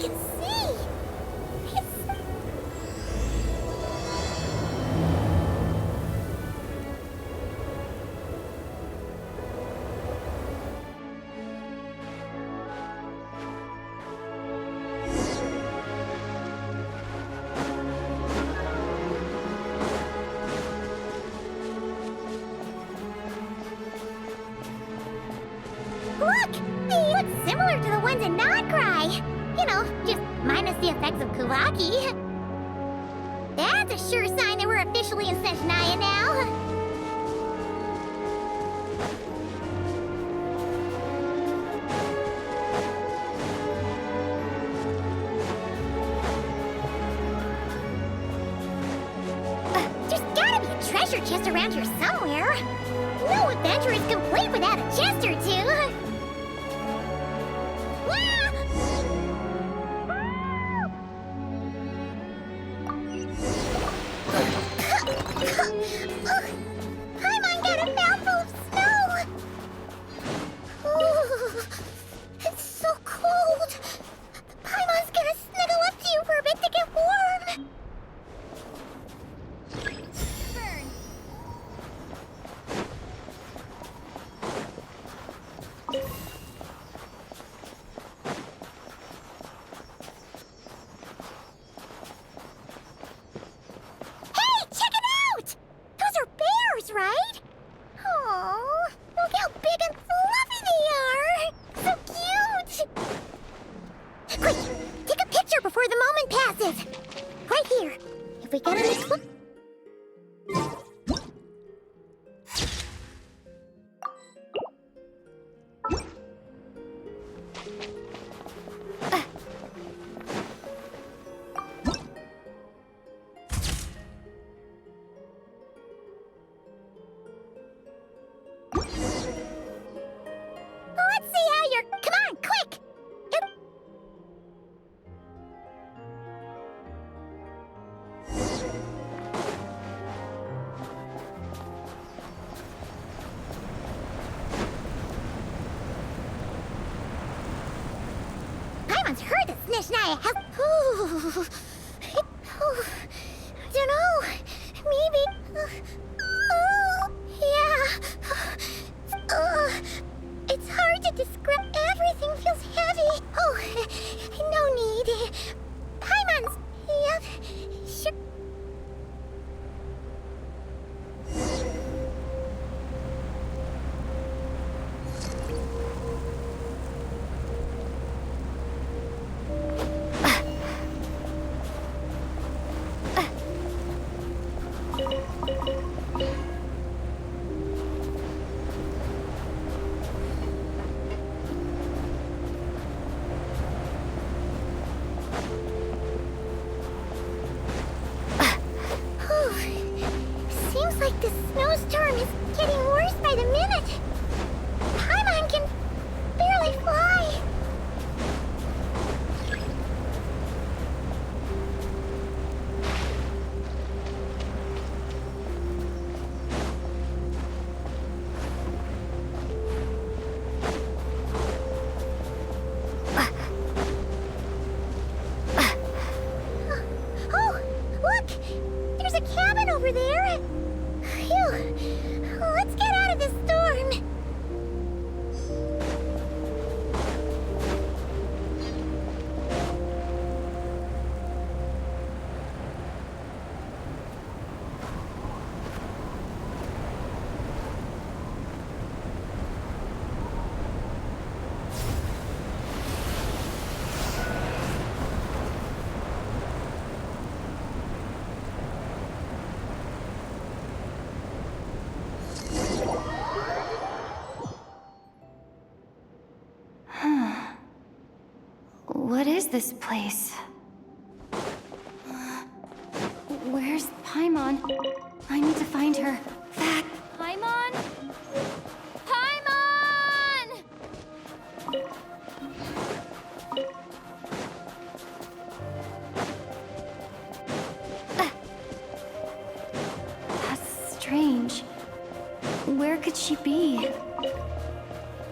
can see! It's... Look! They look similar to the ones in Nodcry. You know, just minus the effects of Kuvaki. That's a sure sign that we're officially in Snezhnaya now. There's gotta be a treasure chest around here somewhere. No adventure is complete without a chest or two. Paimon got a mouthful of snow! Ooh, it's so cold! Paimon's gonna snuggle up to you for a bit to get warm! Burn. Hey, check it out! Those are bears, right? Oh, look how big and fluffy they are! So cute! Quick, take a picture before the moment passes. Right here. If we get an expl- Let's see how you're... Come on, quick! Paimon's heard that Snezhnaya has... Ooh. I don't know. Maybe... yeah. It's hard to describe. Everything feels heavy. Oh, no need. Paimon's... Yep. Sure. Seems like the snowstorm is getting worse by the minute. Paimon can barely fly. Oh, look! There's a cabin over there. Phew. Let's get out of this storm. What is this place? Where's Paimon? I need to find her. That Paimon? Paimon! That's strange. Where could she be?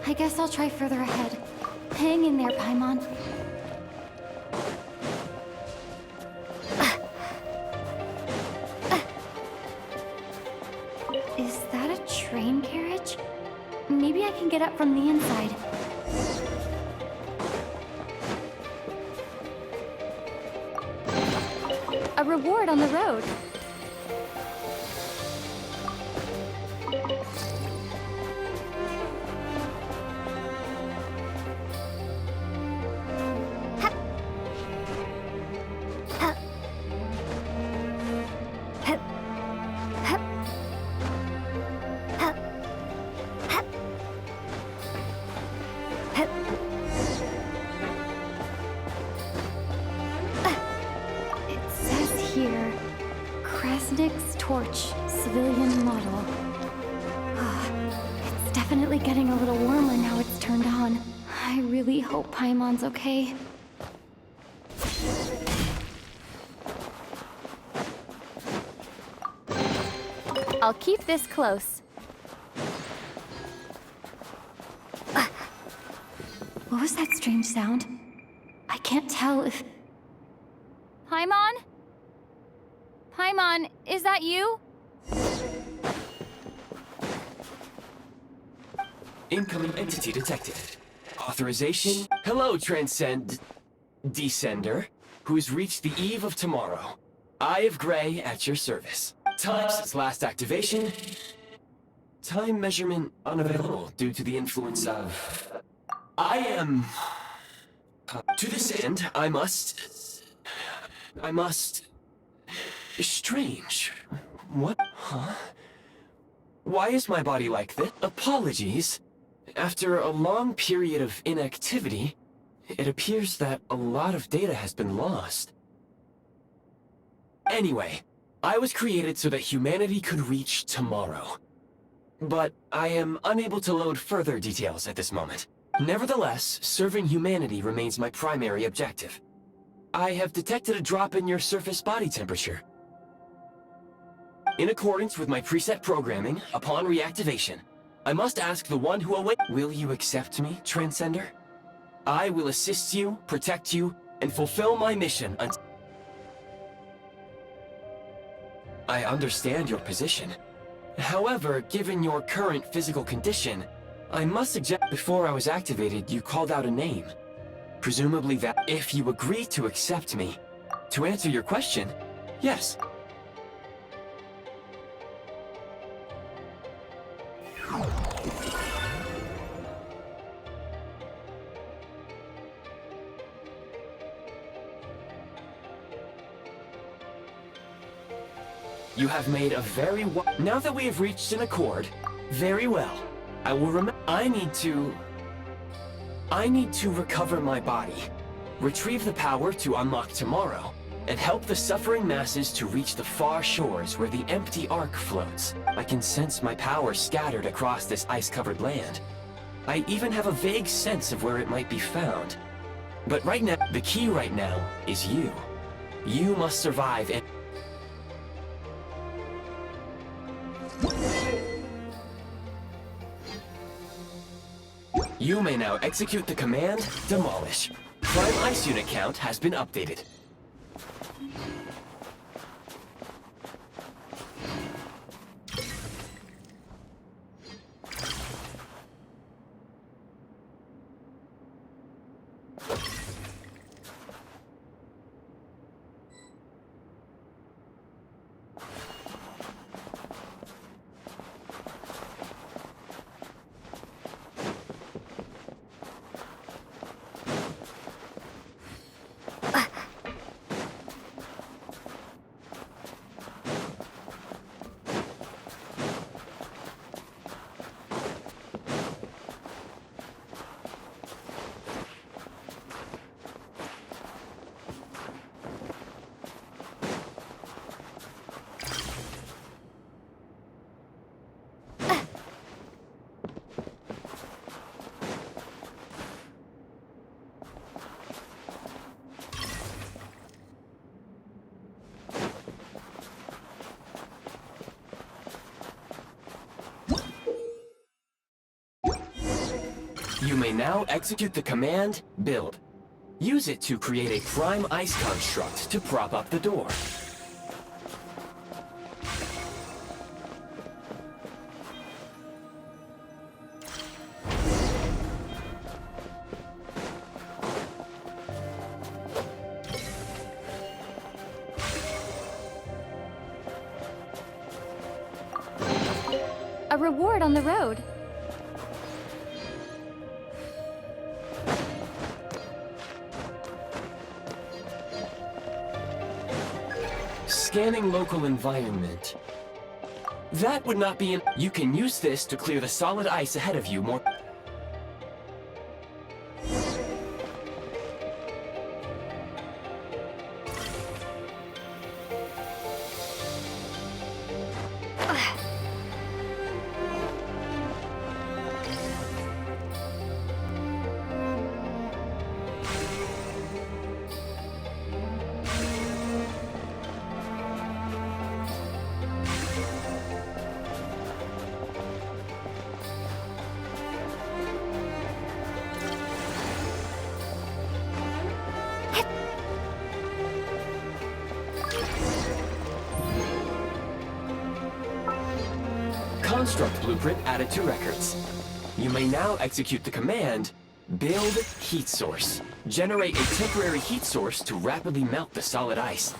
I guess I'll try further ahead. Hang in there, Paimon. can get up from the inside. A reward on the road. Torch, civilian model. It's definitely getting a little warmer now it's turned on. I really hope Paimon's okay. I'll keep this close. What was that strange sound? I can't tell if... Paimon? Paimon, is that you? Incoming entity detected. Authorization? Hello, Descender, who's reached the eve of tomorrow. Eye of Grey at your service. Time since last activation. Time measurement unavailable due to the influence of... I am... to this end, I must... Strange. What? Huh? Why is my body like this? Apologies. After a long period of inactivity, it appears that a lot of data has been lost. Anyway, I was created so that humanity could reach tomorrow. But I am unable to load further details at this moment. Nevertheless, serving humanity remains my primary objective. I have detected a drop in your surface body temperature. In accordance with my preset programming, upon reactivation, I must ask the one who awaits. Will you accept me, Transcender? I will assist you, protect you, and fulfill my mission until... I understand your position. However, given your current physical condition, I must suggest before I was activated, you called out a name. Presumably that if you agree to accept me. To answer your question, yes. You have made a very now that we have reached an accord, very well. I will I need to recover my body, retrieve the power to unlock tomorrow, and help the suffering masses to reach the far shores where the empty ark floats. I can sense my power scattered across this ice-covered land. I even have a vague sense of where it might be found. But right now, the key right now is you. You must survive and... You may now execute the command, Demolish. Prime Ice Unit count has been updated. You may now execute the command, Build. Use it to create a prime ice construct to prop up the door. A reward on the road. Scanning local environment. That would not be You can use this to clear the solid ice ahead of you more... Construct blueprint added to records. You may now execute the command, Build Heat Source. Generate a temporary heat source to rapidly melt the solid ice.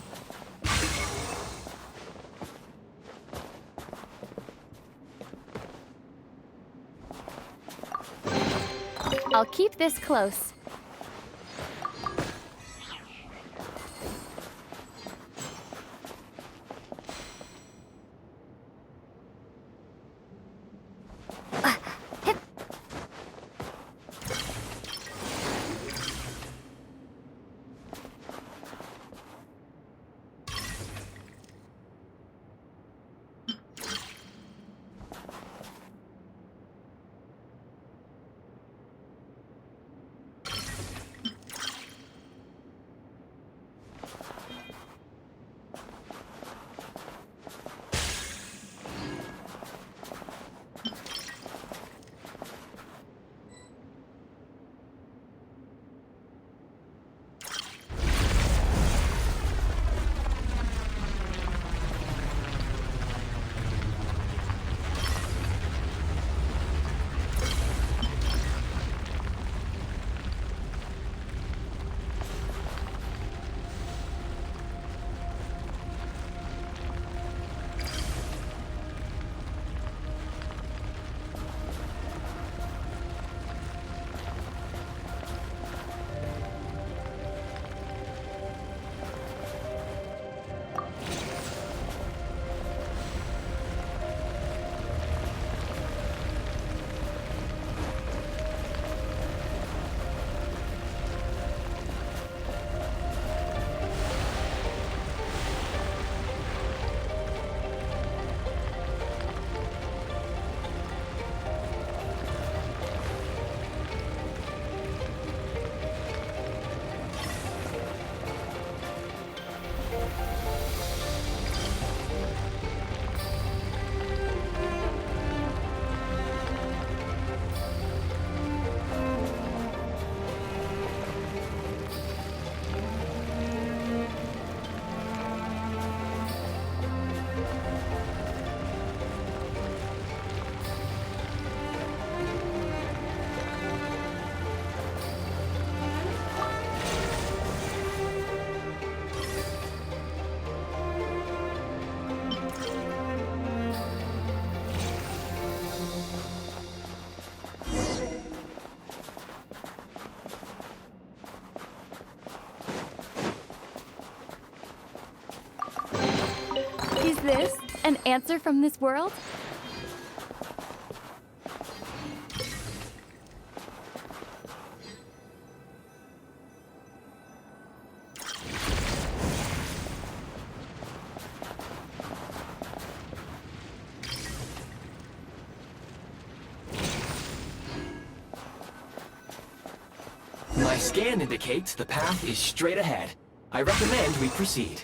I'll keep this close. Is this an answer from this world? My scan indicates the path is straight ahead. I recommend we proceed.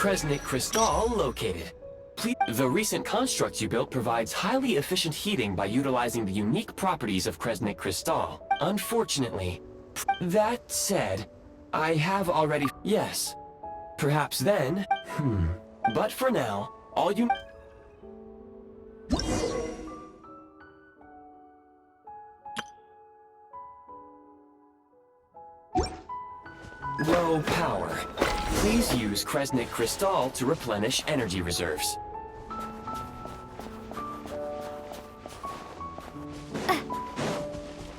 Kresnik Crystal located. The recent construct you built provides highly efficient heating by utilizing the unique properties of Kresnik Crystal. Unfortunately, that said, I have already... Yes. Perhaps then... But for now, all you... Low power. Please use Kresnik Crystal to replenish energy reserves.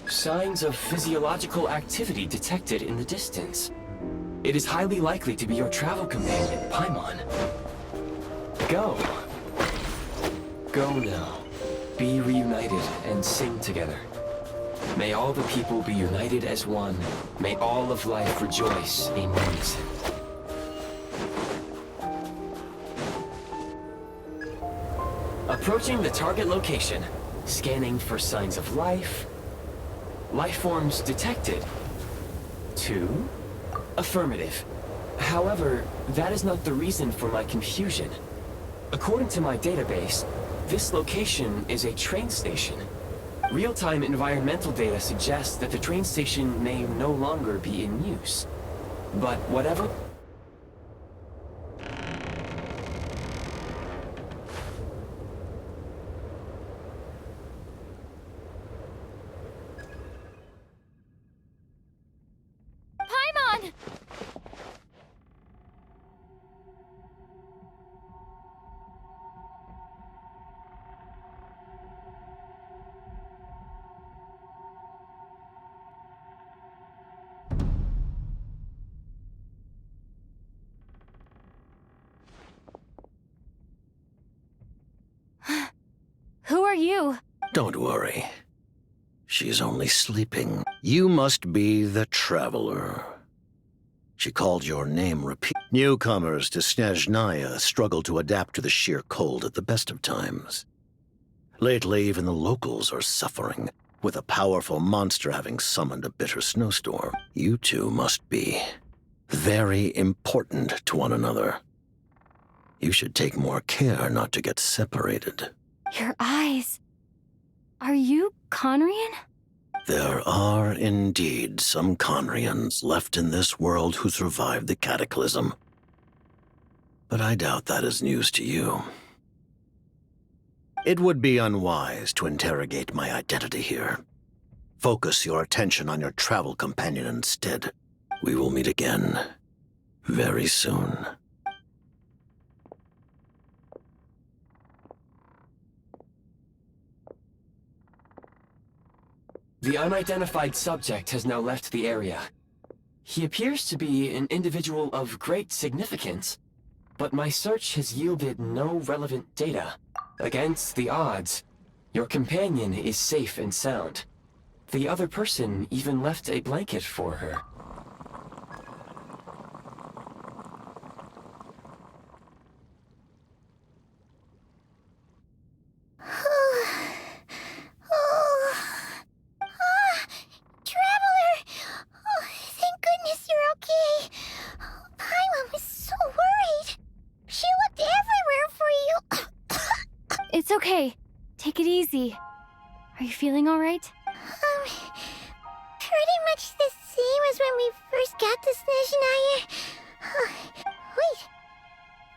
Signs of physiological activity detected in the distance. It is highly likely to be your travel companion, Paimon. Go. Go now. Be reunited and sing together. May all the people be united as one. May all of life rejoice in unison. Approaching the target location. Scanning for signs of life. Life forms detected. 2. Affirmative. However, that is not the reason for my confusion. According to my database, this location is a train station. Real-time environmental data suggests that the train station may no longer be in use. But whatever... Paimon! Who are you? Don't worry. She's only sleeping. You must be the Traveler. She called your name repeat. Newcomers to Snezhnaya struggle to adapt to the sheer cold at the best of times. Lately, even the locals are suffering, with a powerful monster having summoned a bitter snowstorm. You two must be very important to one another. You should take more care not to get separated. Your eyes. Are you Conrian? There are indeed some Conrians left in this world who survived the cataclysm. But I doubt that is news to you. It would be unwise to interrogate my identity here. Focus your attention on your travel companion instead. We will meet again very soon. The unidentified subject has now left the area. He appears to be an individual of great significance, but my search has yielded no relevant data. Against the odds, your companion is safe and sound. The other person even left a blanket for her. It's okay. Take it easy. Are you feeling all right? Pretty much the same as when we first got to Snezhnaya. Wait,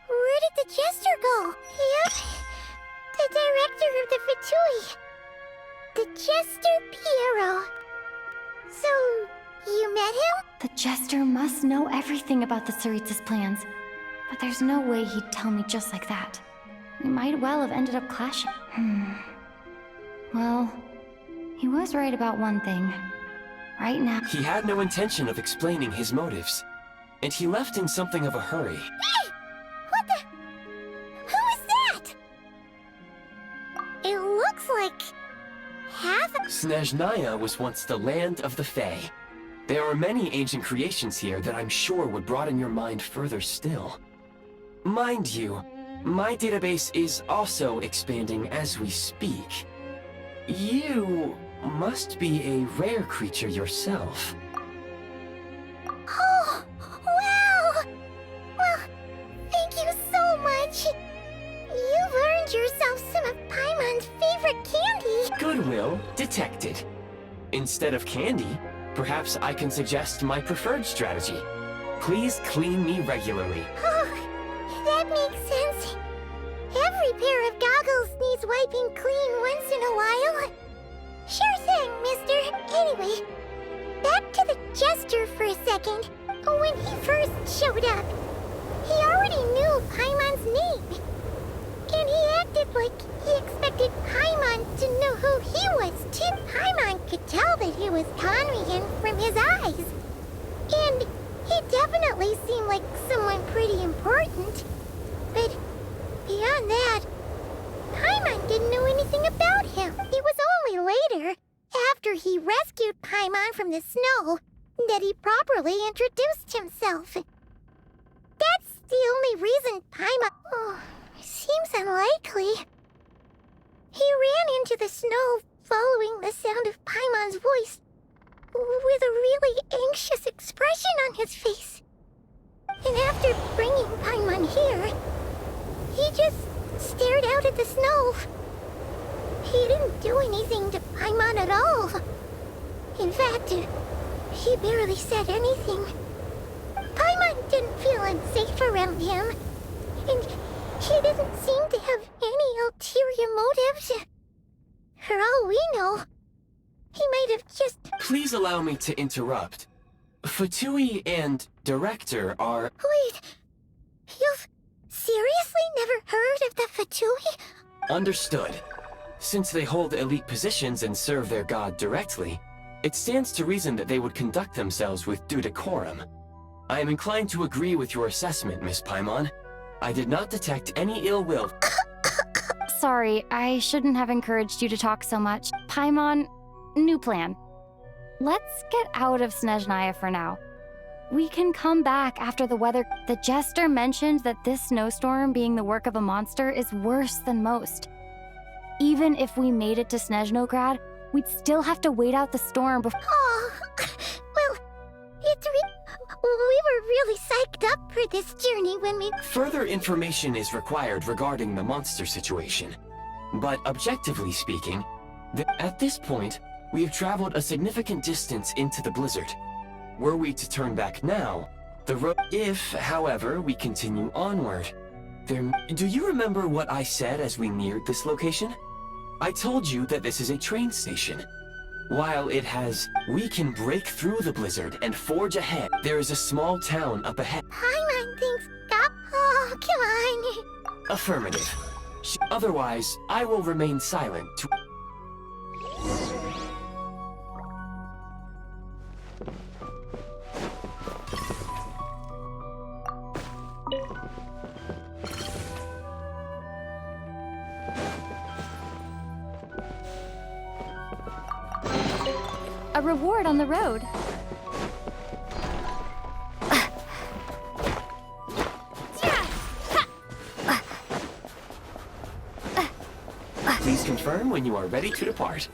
where did the Jester go? Yep, the director of the VII. The Jester Piero. So, you met him? The Jester must know everything about the Tsaritsa's plans. But there's no way he'd tell me just like that. We might well have ended up clashing. Well, he was right about one thing. Right now... He had no intention of explaining his motives, and he left in something of a hurry. Hey! What the... Who is that? It looks like... half of... Snezhnaya was once the land of the Fae. There are many ancient creations here that I'm sure would broaden your mind further still. Mind you, my database is also expanding as we speak. You must be a rare creature yourself. Oh, wow! Well, thank you earned yourself some of Paimon's favorite candy. Goodwill detected. Instead of candy, perhaps I can suggest my preferred strategy. Please clean me regularly. Oh, that makes sense. Every pair of goggles needs wiping clean once in a while. Sure thing, mister. Anyway, back to the Jester for a second. When he first showed up, he already knew Paimon's name. And he acted like he expected Paimon to know who he was, too. Paimon could tell that he was Conrian from his eyes. And he definitely seemed like someone pretty important. But beyond that, Paimon didn't know anything about him. It was only later, after he rescued Paimon from the snow, that he properly introduced himself. That's the only reason Paimon... Oh, seems unlikely. He ran into the snow following the sound of Paimon's voice, with a really anxious expression on his face. And after bringing Paimon here, he just stared out at the snow. He didn't do anything to Paimon at all. In fact, he barely said anything. Paimon didn't feel unsafe around him, and he didn't seem to have any ulterior motives. For all we know, he might have just... Please allow me to interrupt. Fatui and Director are... Wait, you've seriously never heard of the Fatui? Understood. Since they hold elite positions and serve their god directly, it stands to reason that they would conduct themselves with due decorum. I am inclined to agree with your assessment, Miss Paimon. I did not detect any ill will. Sorry, I shouldn't have encouraged you to talk so much. Paimon, new plan. Let's get out of Snezhnaya for now. We can come back after the weather. The Jester mentioned that this snowstorm being the work of a monster is worse than most. Even if we made it to Snezhnograd, we'd still have to wait out the storm before... Oh, well, we were really psyched up for this journey when we... Further information is required regarding the monster situation. But objectively speaking, at this point, we have traveled a significant distance into the blizzard. Were we to turn back now, the road... If, however, we continue onward, do you remember what I said as we neared this location? I told you that this is a train station. While it has... We can break through the blizzard and forge ahead. There is a small town up ahead. Paimon thinks... Oh, come on. Affirmative. Otherwise, I will remain silent to... A reward on the road. Please confirm when you are ready to depart.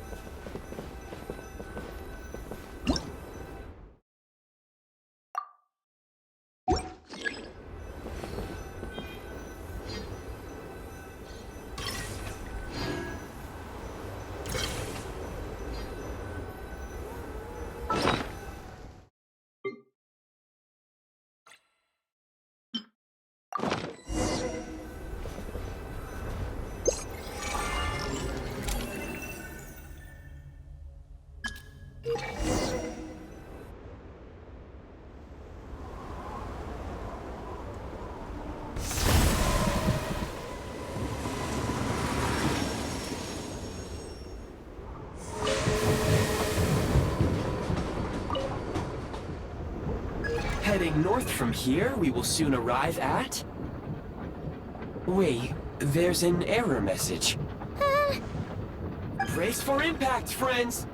Heading north from here, we will soon arrive at... Wait, there's an error message. Brace for impact, friends!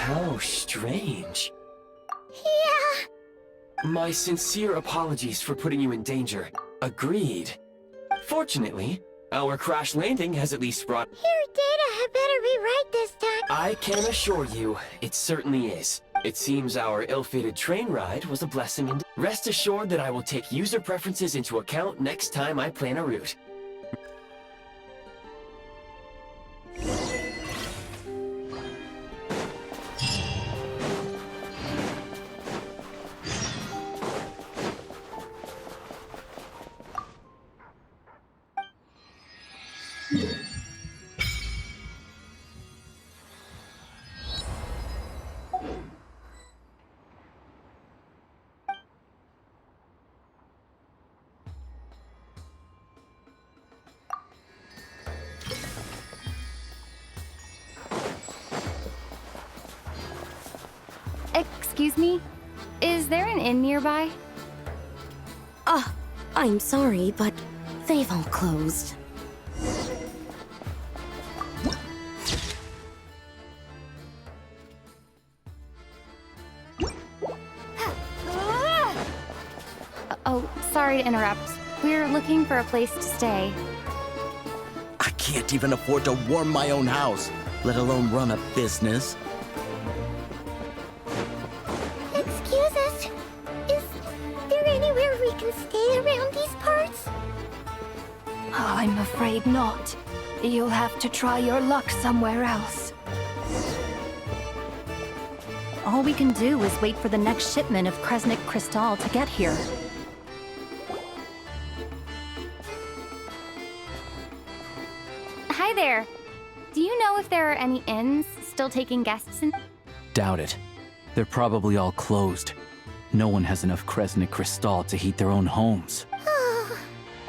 How strange. Yeah. My sincere apologies for putting you in danger. Agreed. Fortunately, our crash landing has at least brought... Your data had better be right this time. I can assure you, it certainly is. It seems our ill-fated train ride was a blessing, and rest assured that I will take user preferences into account next time I plan a route. Excuse me? Is there an inn nearby? I'm sorry, but they've all closed. Oh, sorry to interrupt. We're looking for a place to stay. I can't even afford to warm my own house, let alone run a business. Excuse us. Is there anywhere we can stay around these parts? I'm afraid not. You'll have to try your luck somewhere else. All we can do is wait for the next shipment of Kresnik Crystal to get here. Hi there. Do you know if there are any inns still taking guests in? Doubt it. They're probably all closed. No one has enough Kresnik Crystal to heat their own homes.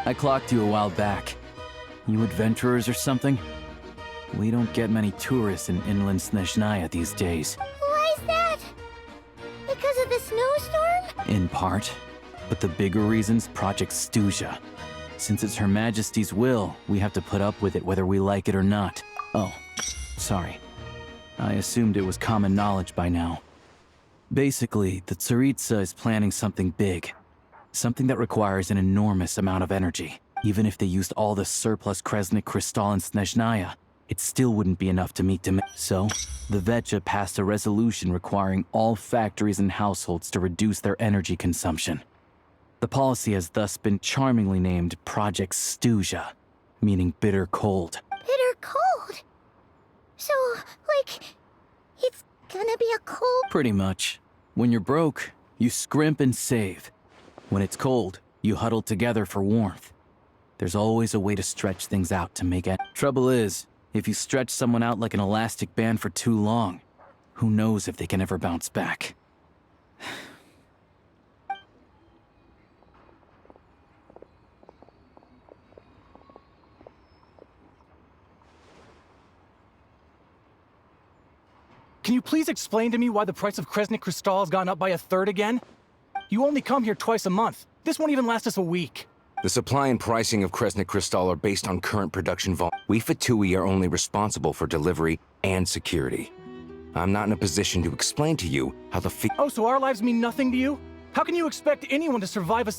I clocked you a while back. You adventurers or something? We don't get many tourists in inland Snezhnaya these days. Why is that? Because of the snowstorm? In part. But the bigger reason's Project Stuzha. Since it's Her Majesty's will, we have to put up with it whether we like it or not. Oh, sorry. I assumed it was common knowledge by now. Basically, the Tsaritsa is planning something big. Something that requires an enormous amount of energy. Even if they used all the surplus Kresnik Crystal in Snezhnaya, it still wouldn't be enough to meet demand. So, the VII passed a resolution requiring all factories and households to reduce their energy consumption. The policy has thus been charmingly named Project Stuzha, meaning bitter cold. Bitter cold? So, like, it's gonna be a cold... Pretty much. When you're broke, you scrimp and save. When it's cold, you huddle together for warmth. There's always a way to stretch things out to make it. Trouble is, if you stretch someone out like an elastic band for too long, who knows if they can ever bounce back. Can you please explain to me why the price of Kresnik Crystal has gone up by 1/3 again? You only come here twice a month. This won't even last us a week. The supply and pricing of Kresnik Crystal are based on current production volume. We VII are only responsible for delivery and security. I'm not in a position to explain to you how the Oh, so our lives mean nothing to you? How can you expect anyone to survive a...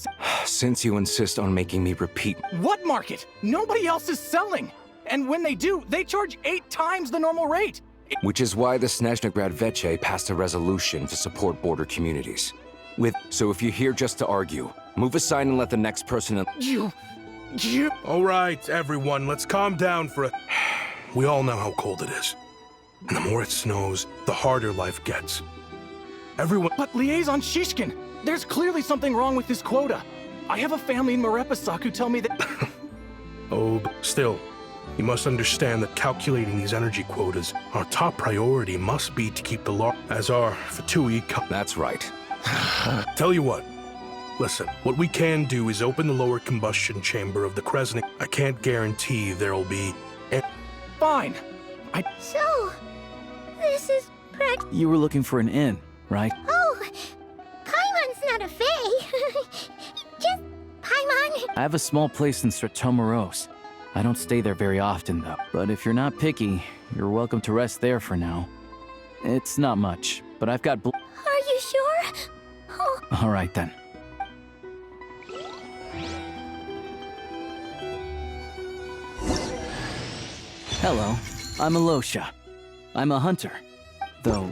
Since you insist on making me repeat... What market? Nobody else is selling! And when they do, they charge 8 times the normal rate! Which is why the Snezhnograd VII passed a resolution to support border communities. So if you're here just to argue, move aside and let the next person... You... All right, everyone, let's calm down for a... We all know how cold it is. And the more it snows, the harder life gets. Everyone... But Liaison Shishkin, there's clearly something wrong with this quota. I have a family in Marepasak who tell me that... Oh, but still, you must understand that calculating these energy quotas, our top priority must be to keep the law as our VII... That's right. Tell you what. Listen, what we can do is open the lower combustion chamber of the Kresnik. I can't guarantee there'll be... Fine. So, this is You were looking for an inn, right? Oh, Paimon's not a fae. Just Paimon. I have a small place in Stratomoros. I don't stay there very often, though. But if you're not picky, you're welcome to rest there for now. It's not much, but I've got Are you sure? Oh, All right then. Hello, I'm Alosha. I'm a hunter. Though...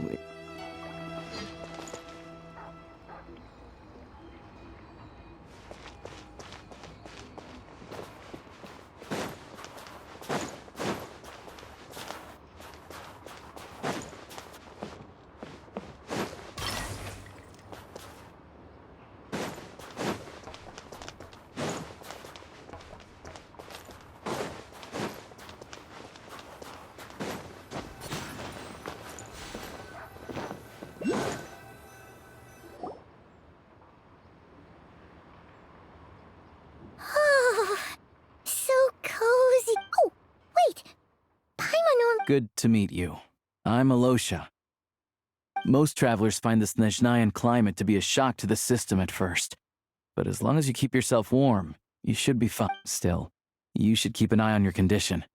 so cozy. Oh, wait. Paimon Good to meet you. I'm Alosha. Most travelers find the Snezhnayan climate to be a shock to the system at first. But as long as you keep yourself warm, you should be fine. Still, you should keep an eye on your condition.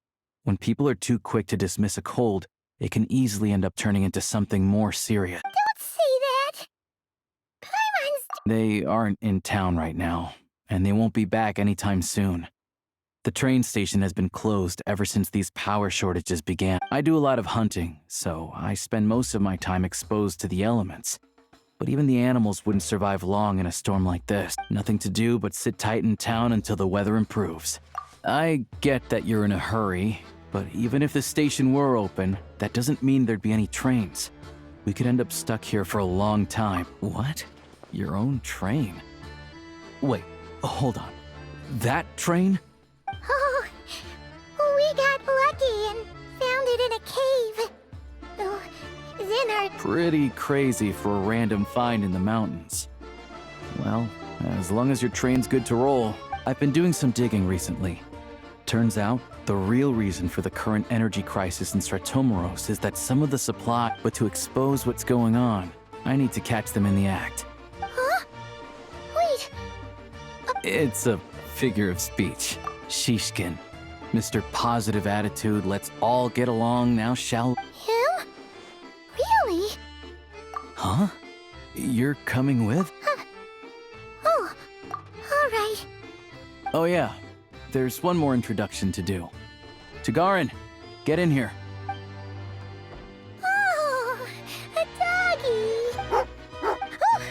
When people are too quick to dismiss a cold, it can easily end up turning into something more serious. Don't say that. Paimon's... They aren't in town right now, and they won't be back anytime soon. The train station has been closed ever since these power shortages began. I do a lot of hunting, so I spend most of my time exposed to the elements. But even the animals wouldn't survive long in a storm like this. Nothing to do but sit tight in town until the weather improves. I get that you're in a hurry, but even if the station were open, that doesn't mean there'd be any trains. We could end up stuck here for a long time. What? Your own train? Wait, hold on. That train? Oh, we got lucky and found it in a cave. Oh, then our... Pretty crazy for a random find in the mountains. Well, as long as your train's good to roll. I've been doing some digging recently. Turns out, the real reason for the current energy crisis in Stratomeros is that some of the supply, but to expose what's going on, I need to catch them in the act. Huh? Wait. It's a figure of speech. Shishkin. Mr. Positive Attitude, let's all get along now, shall... Him? Really? Huh? You're coming with? Oh, all right. Oh yeah, there's one more introduction to do. Tagarin, get in here. Oh, a doggy. Oh,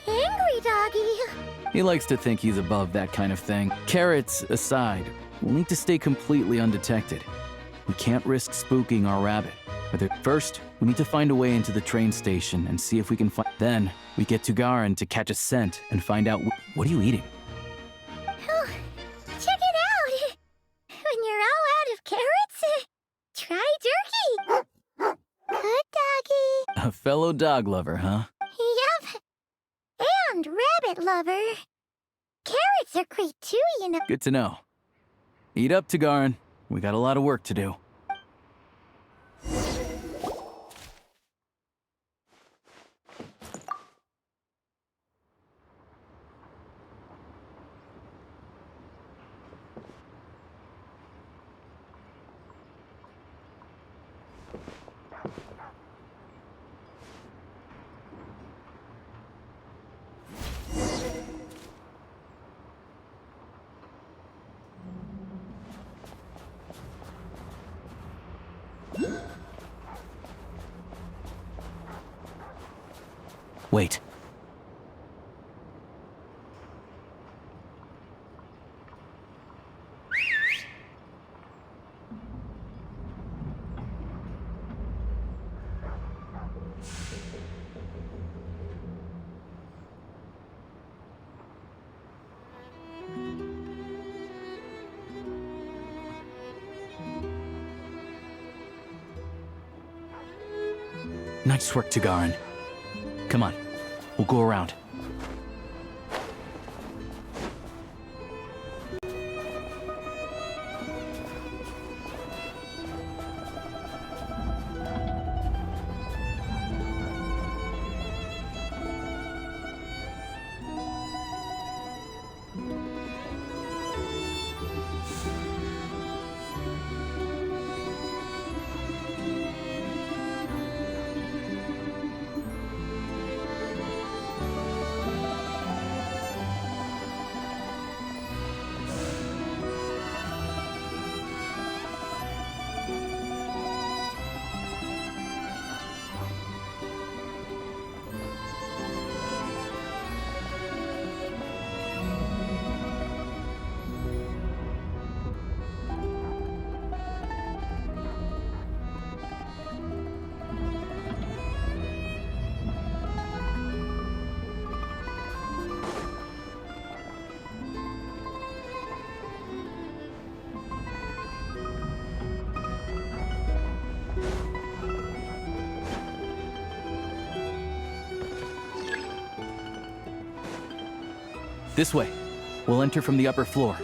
angry doggy. He likes to think he's above that kind of thing. Carrots aside, we'll need to stay completely undetected. We can't risk spooking our rabbit. First, we need to find a way into the train station and see if we can find... Then, we get Tagarin to catch a scent and find out... What are you eating? Oh, check it out. When you're all out of carrots, try jerky. Good doggy. A fellow dog lover, huh? Yep. And rabbit lover. Carrots are great too, you know. Good to know. Eat up, Tagarin. We got a lot of work to do. Wait. Nice work, Tagarin. Come on, we'll go around. This way. We'll enter from the upper floor.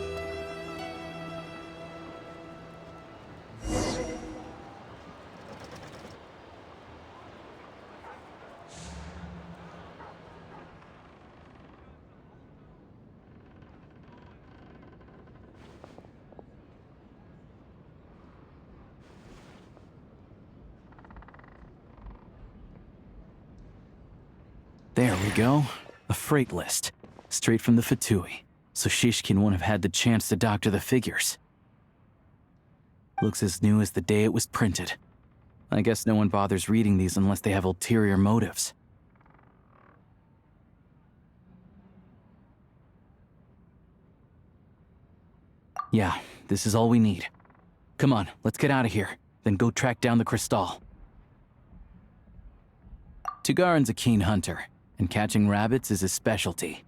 There we go. A freight list. Straight from the VII. So Shishkin won't have had the chance to doctor the figures. Looks as new as the day it was printed. I guess no one bothers reading these unless they have ulterior motives. Yeah, this is all we need. Come on, let's get out of here. Then go track down the Crystal. Tugarin's a keen hunter, and catching rabbits is his specialty.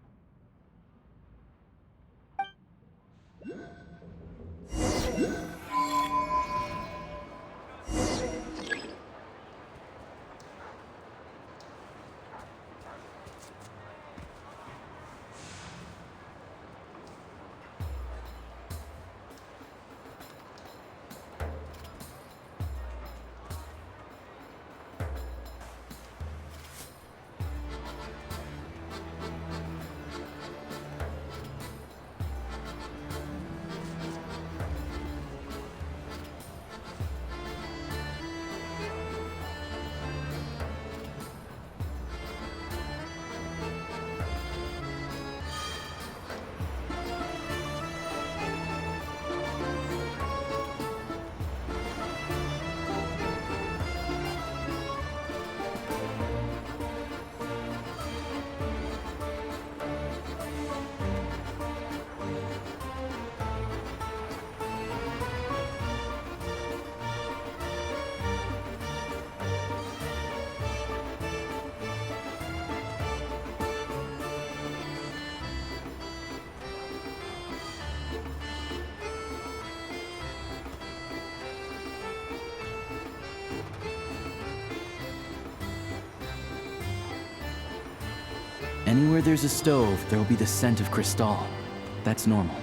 Anywhere there's a stove, there'll be the scent of Crystal. That's normal.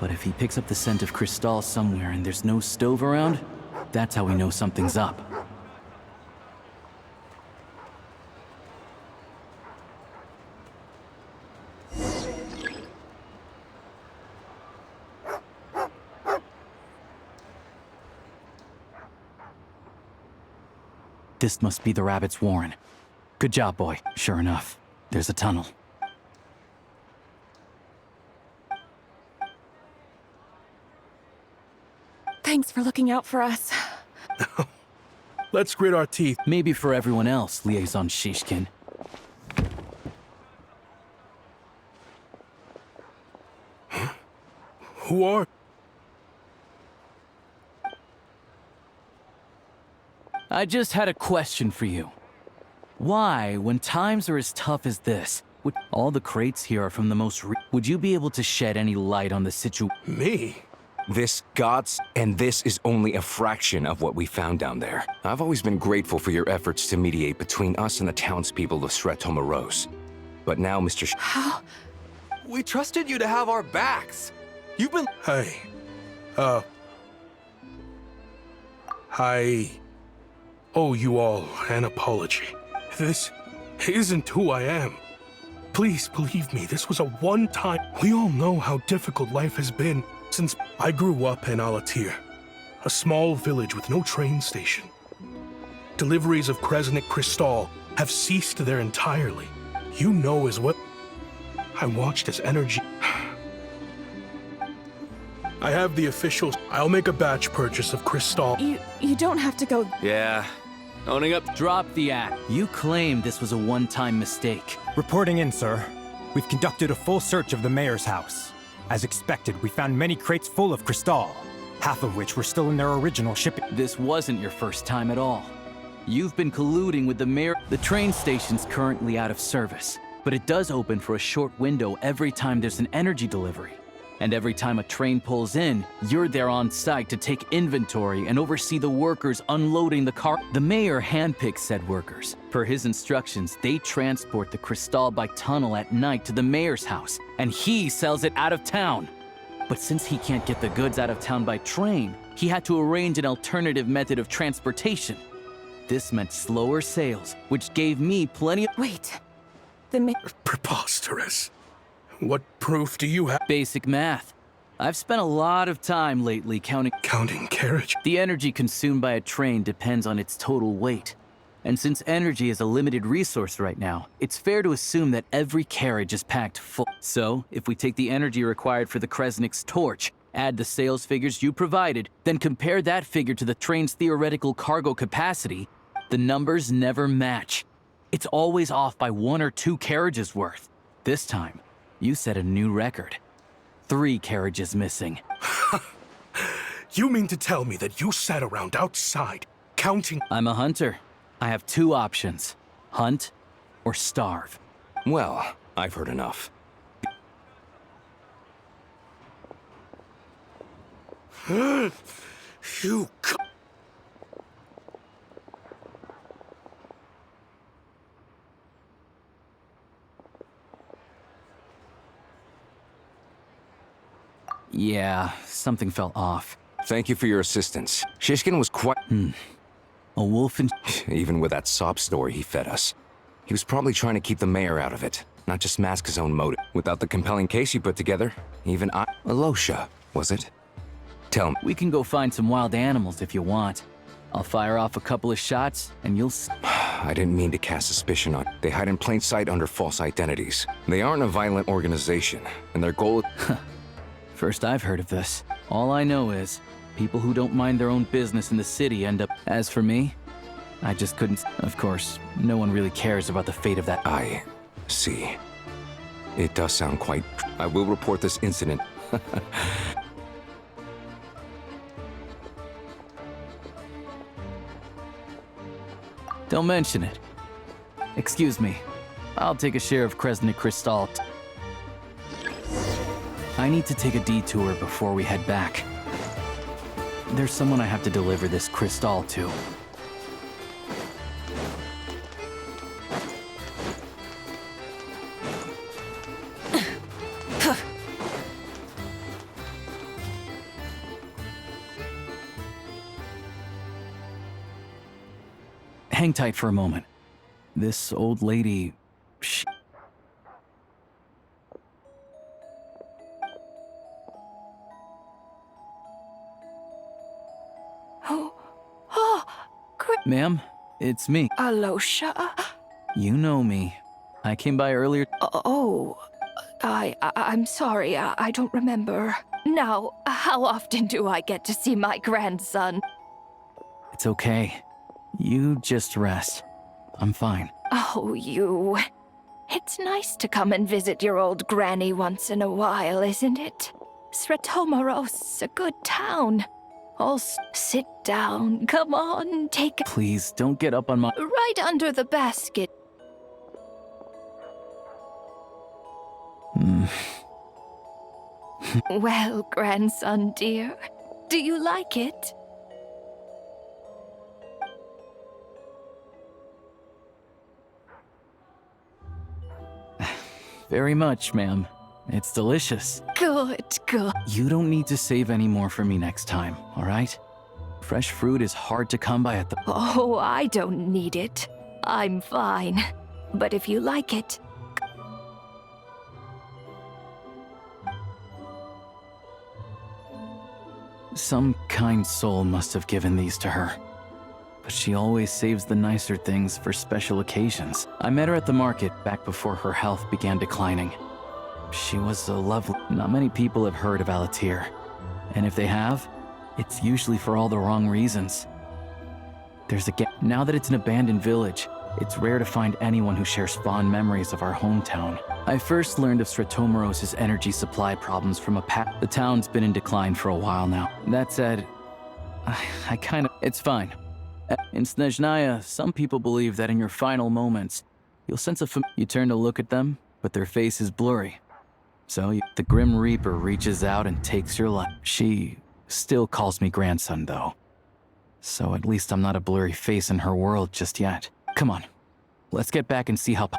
But if he picks up the scent of Crystal somewhere and there's no stove around, that's how we know something's up. This must be the rabbit's warren. Good job, boy. Sure enough, there's a tunnel. Thanks for looking out for us. Let's grit our teeth. Maybe for everyone else, Liaison Shishkin. Huh? Who are... I just had a question for you. Why, when times are as tough as this, all the crates here are from the most would you be able to shed any light on the situation? Me? This and this is only a fraction of what we found down there. I've always been grateful for your efforts to mediate between us and the townspeople of Sretomaros. But now, Mr. How? We trusted you to have our backs. You've been... Hey. I owe you all an apology. This isn't who I am. Please believe me, this was a one-time... We all know how difficult life has been since I grew up in Alatir, a small village with no train station. Deliveries of Kresnik Crystal have ceased there entirely. You know as well. I watched as energy... I have the officials. I'll make a batch purchase of Crystal. You don't have to go... Yeah. Owning up... Drop the act. You claimed this was a one-time mistake. Reporting in, sir. We've conducted a full search of the mayor's house. As expected, we found many crates full of crystal, half of which were still in their original shipping. This wasn't your first time at all. You've been colluding with the mayor. The train station's currently out of service, but it does open for a short window every time there's an energy delivery. And every time a train pulls in, you're there on site to take inventory and oversee the workers unloading the car. The mayor handpicks said workers. Per his instructions, they transport the crystal by tunnel at night to the mayor's house, and he sells it out of town. But since he can't get the goods out of town by train, he had to arrange an alternative method of transportation. This meant slower sales, which gave me plenty of— Wait. Preposterous. What proof do you have? Basic math. I've spent a lot of time lately counting carriage. The energy consumed by a train depends on its total weight. And since energy is a limited resource right now, it's fair to assume that every carriage is packed full. So, if we take the energy required for the Kresnik's torch, add the sales figures you provided, then compare that figure to the train's theoretical cargo capacity, the numbers never match. It's always off by 1 or 2 carriages worth. This time, you set a new record. 3 carriages missing. You mean to tell me that you sat around outside, counting— I'm a hunter. I have 2 options. Hunt or starve. Well, I've heard enough. You— Yeah, something felt off. Thank you for your assistance. Shishkin was quite— A wolf in— Even with that sob story he fed us. He was probably trying to keep the mayor out of it, not just mask his own motive. Without the compelling case you put together, even I— Alosha, was it? Tell me. We can go find some wild animals if you want. I'll fire off a couple of shots, and you'll I didn't mean to cast suspicion on— They hide in plain sight under false identities. They aren't a violent organization, and their goal— First I've heard of this. All I know is, people who don't mind their own business in the city end up— As for me, I just couldn't— Of course, no one really cares about the fate of that— I see. It does sound quite— I will report this incident. Don't mention it. Excuse me. I'll take a share of Kresnik Crystal. I need to take a detour before we head back. There's someone I have to deliver this crystal to. Hang tight for a moment. This old lady, Ma'am, it's me. Alosha? You know me. I came by earlier. I'm sorry, I don't remember. Now, how often do I get to see my grandson? It's okay. You just rest. I'm fine. Oh, you. It's nice to come and visit your old granny once in a while, isn't it? Sretomaros's a good town. Sit down. Come on, take a— Please, don't get up on my— Right under the basket. Well, grandson dear, do you like it? Very much, ma'am. It's delicious. Good, good. You don't need to save any more for me next time, all right? Fresh fruit is hard to come by at the— Oh, I don't need it. I'm fine. But if you like it— Some kind soul must have given these to her. But she always saves the nicer things for special occasions. I met her at the market back before her health began declining. She was a lovely— Not many people have heard of Alatir. And if they have, it's usually for all the wrong reasons. There's a— Now that it's an abandoned village, It's rare to find anyone who shares fond memories of our hometown. I first learned of Stratomoros's energy supply problems from a The town's been in decline for a while now. That said, I kinda... It's fine. In Snezhnaya, some people believe that in your final moments, you'll sense you turn to look at them, but their face is blurry. So the Grim Reaper reaches out and takes your life. She still calls me grandson, though. So at least I'm not a blurry face in her world just yet. Come on, let's get back and see how...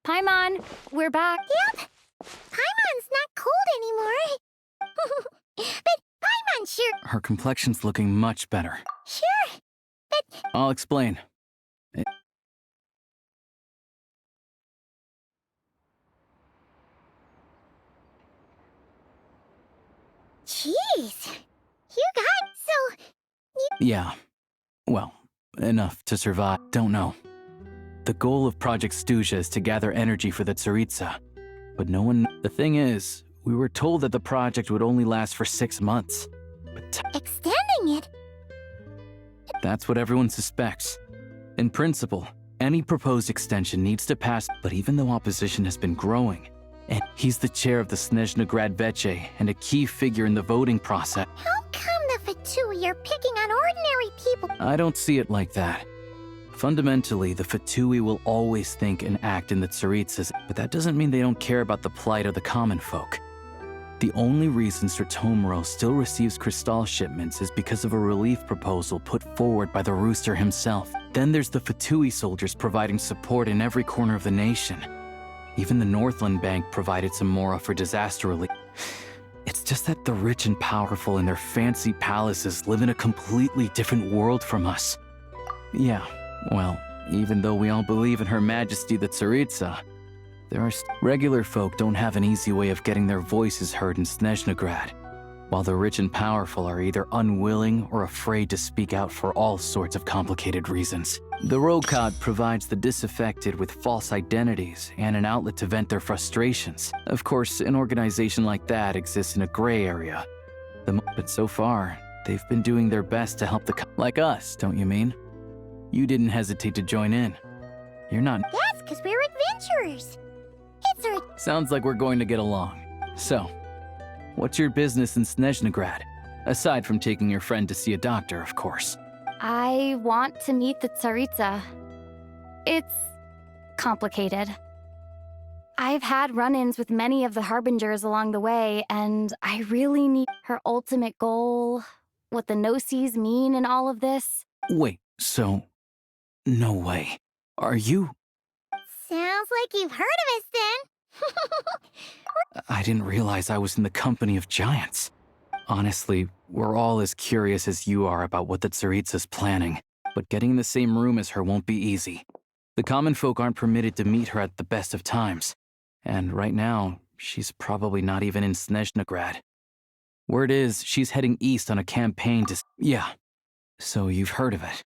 Paimon, we're back. Yep. Paimon's not cold anymore. But Paimon sure... Her complexion's looking much better. Sure. But... I'll explain. Jeez. You got so... Yeah. Well, enough to survive. Don't know. The goal of Project Stuzha is to gather energy for the Tsaritsa. But no one... The thing is, we were told that the project would only last for 6 months. But Extending it? that's what everyone suspects. In principle, any proposed extension needs to pass, but even though opposition has been growing, and he's the chair of the Snezhnograd Veche and a key figure in the voting process. How come the Fatui are picking on ordinary people? I don't see it like that. Fundamentally, the Fatui will always think and act in the Tsaritsas, but that doesn't mean they don't care about the plight of the common folk. The only reason Stratomoros still receives Crystal shipments is because of a relief proposal put forward by the Rooster himself. Then there's the Fatui soldiers providing support in every corner of the nation. Even the Northland Bank provided some mora for disaster relief. It's just that the rich and powerful in their fancy palaces live in a completely different world from us. Yeah. Well, even though we all believe in Her Majesty the Tsaritsa, there are regular folk don't have an easy way of getting their voices heard in Snezhnograd, while the rich and powerful are either unwilling or afraid to speak out for all sorts of complicated reasons. The Rokad provides the disaffected with false identities and an outlet to vent their frustrations. Of course, an organization like that exists in a gray area. But so far, they've been doing their best to help like us, don't you mean? You didn't hesitate to join in. You're not... That's because we're adventurers. It's our... Sounds like we're going to get along. So, what's your business in Snezhnograd? Aside from taking your friend to see a doctor, of course. I want to meet the Tsaritsa. It's complicated. I've had run-ins with many of the Harbingers along the way, and I really need her ultimate goal, what the Gnosis mean in all of this. Wait, so... No way. Are you... Sounds like you've heard of us then. I didn't realize I was in the company of giants. Honestly, we're all as curious as you are about what the Tsaritsa's planning, but getting in the same room as her won't be easy. The common folk aren't permitted to meet her at the best of times, and right now, she's probably not even in Snezhnograd. Word is, she's heading east on a campaign to... Yeah, so you've heard of it.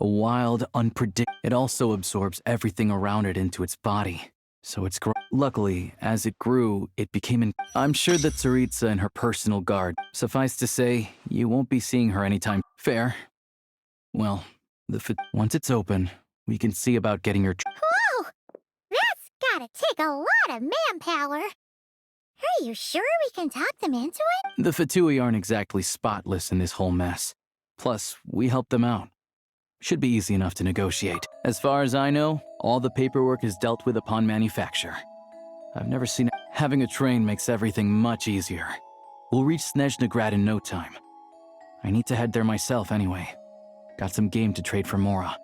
A wild, unpredictable... It also absorbs everything around it into its body. So it's Luckily, as it grew, it became I'm sure that Tsaritsa and her personal guard. Suffice to say, you won't be seeing her anytime. Fair. Well, once it's open, we can see about getting her... Whoa! That's gotta take a lot of manpower. Are you sure we can talk them into it? The Fatui aren't exactly spotless in this whole mess. Plus, we helped them out. Should be easy enough to negotiate. As far as I know, all the paperwork is dealt with upon manufacture. I've never seen it. Having a train makes everything much easier. We'll reach Snezhnograd in no time. I need to head there myself anyway. Got some game to trade for Mora.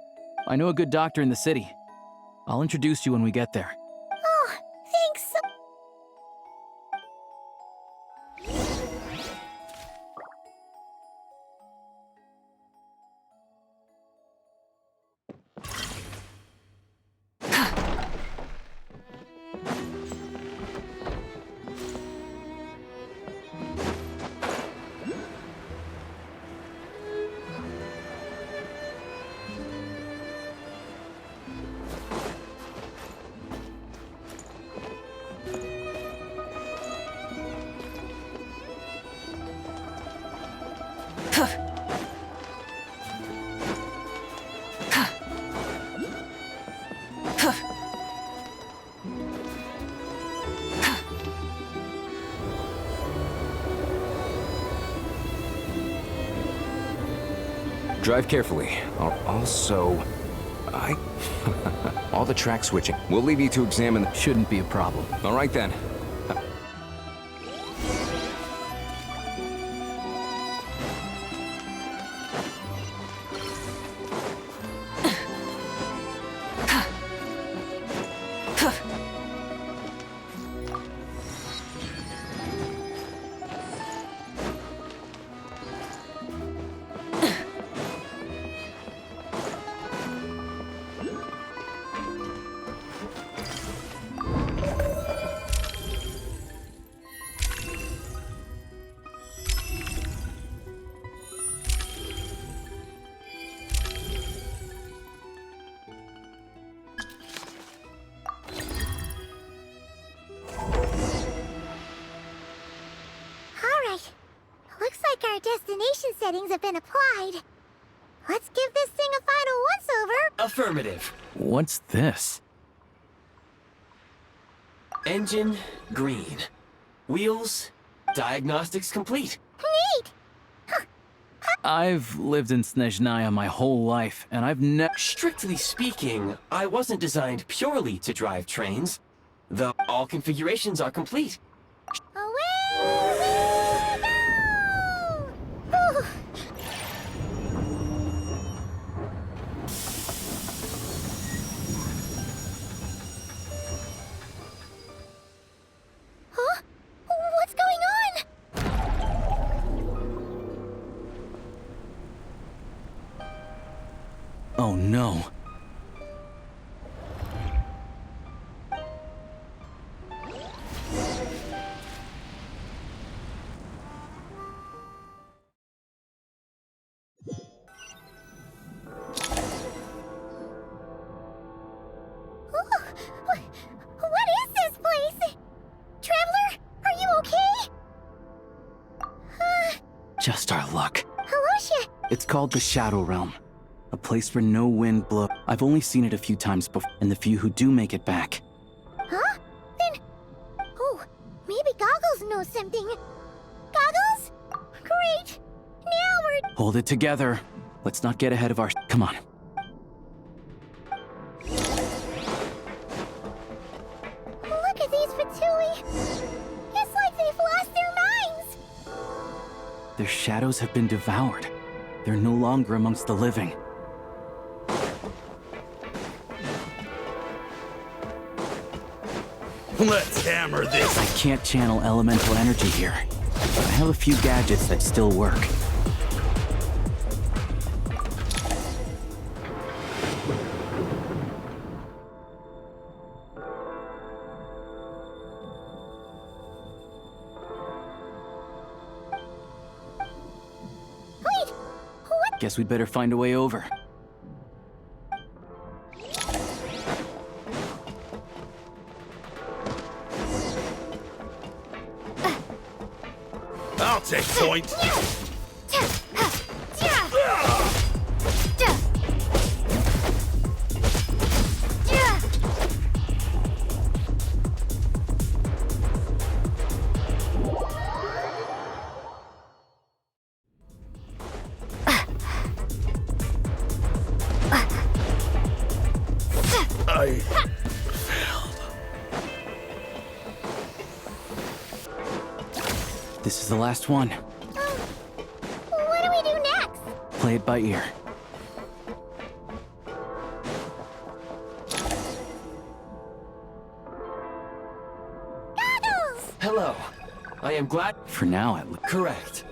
I know a good doctor in the city. I'll introduce you when we get there. Oh, thanks so... Drive carefully. Also, all the track switching. We'll leave you to examine. Shouldn't be a problem. All right then. Alright. Looks like our destination settings have been applied. Let's give this thing a final once-over. Affirmative. What's this? Engine green. Wheels, diagnostics complete. Neat! I've lived in Snezhnaya my whole life, and I've never... Strictly speaking, I wasn't designed purely to drive trains, though all configurations are complete. Away we go! Whew. Huh? What's going on? Oh no. What is this place? Traveler, are you okay? Just our luck. Helosha! It's called the Shadow Realm. A place where no wind blows. I've only seen it a few times before, and the few who do make it back. Huh? Then... Oh, maybe Goggles knows something. Goggles? Great! Now we're... Hold it together. Let's not get ahead of our... Come on. Look at these Fatui! It's like they've lost their minds! Their shadows have been devoured. They're no longer amongst the living. Let's hammer this. I can't channel elemental energy here, but I have a few gadgets that still work. Wait! What? Guess we'd better find a way over. I'll take point. I failed. This is the last one. What do we do next? Play it by ear. Goggles! Hello. I am glad... For now, at least. Correct.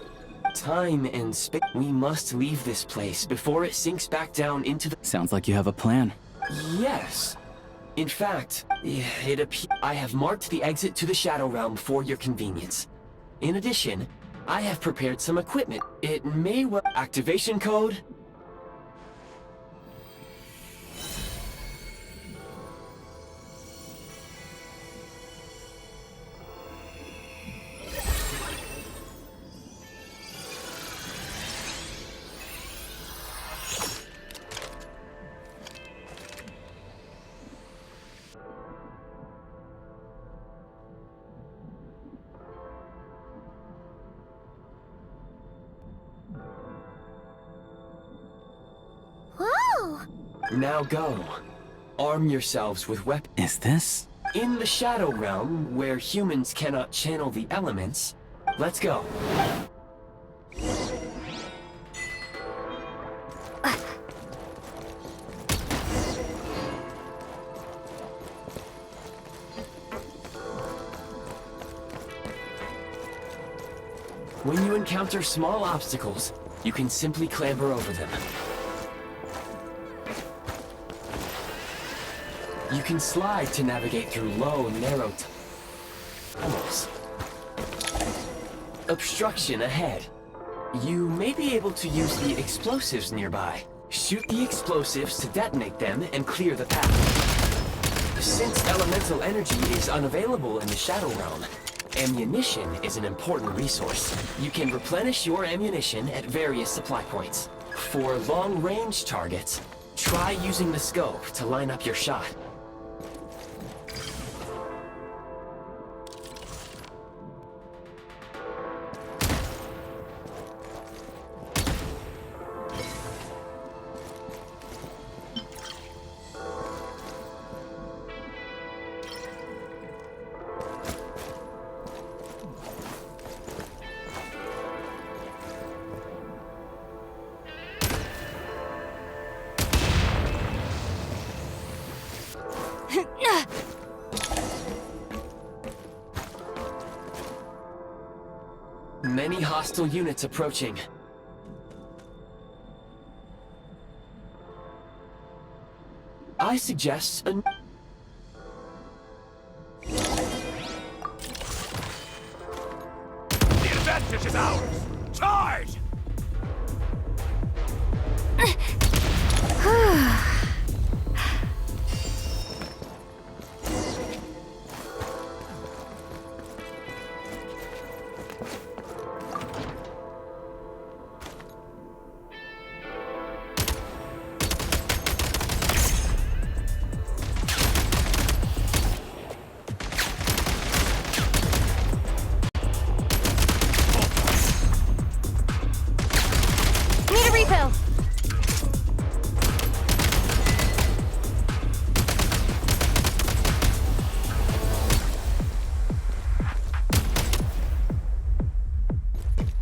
Time and space. We must leave this place before it sinks back down into the... Sounds like you have a plan. Yes. In fact, it appears I have marked the exit to the Shadow Realm for your convenience. In addition, I have prepared some equipment. It may well... Activation code? Now go. Arm yourselves with weapons. Is this? In the Shadow Realm, where humans cannot channel the elements, let's go. When you encounter small obstacles, you can simply clamber over them. You can slide to navigate through low, narrow tunnels. Obstruction ahead. You may be able to use the explosives nearby. Shoot the explosives to detonate them and clear the path. Since elemental energy is unavailable in the Shadow Realm, ammunition is an important resource. You can replenish your ammunition at various supply points. For long-range targets, try using the scope to line up your shot. Many hostile units approaching. I suggest a... The advantage is ours! Charge!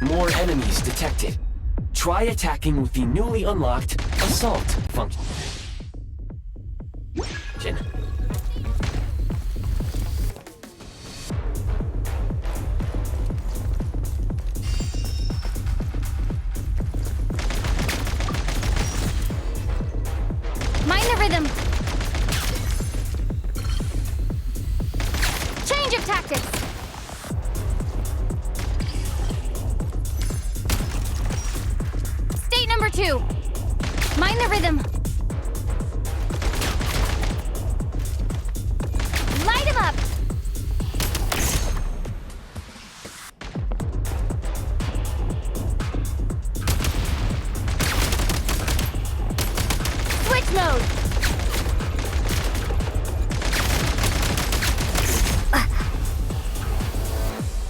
More enemies detected. Try attacking with the newly unlocked Assault function. Mind the rhythm. Change of tactics. State number 2. Mind the rhythm. Light him up. Switch mode.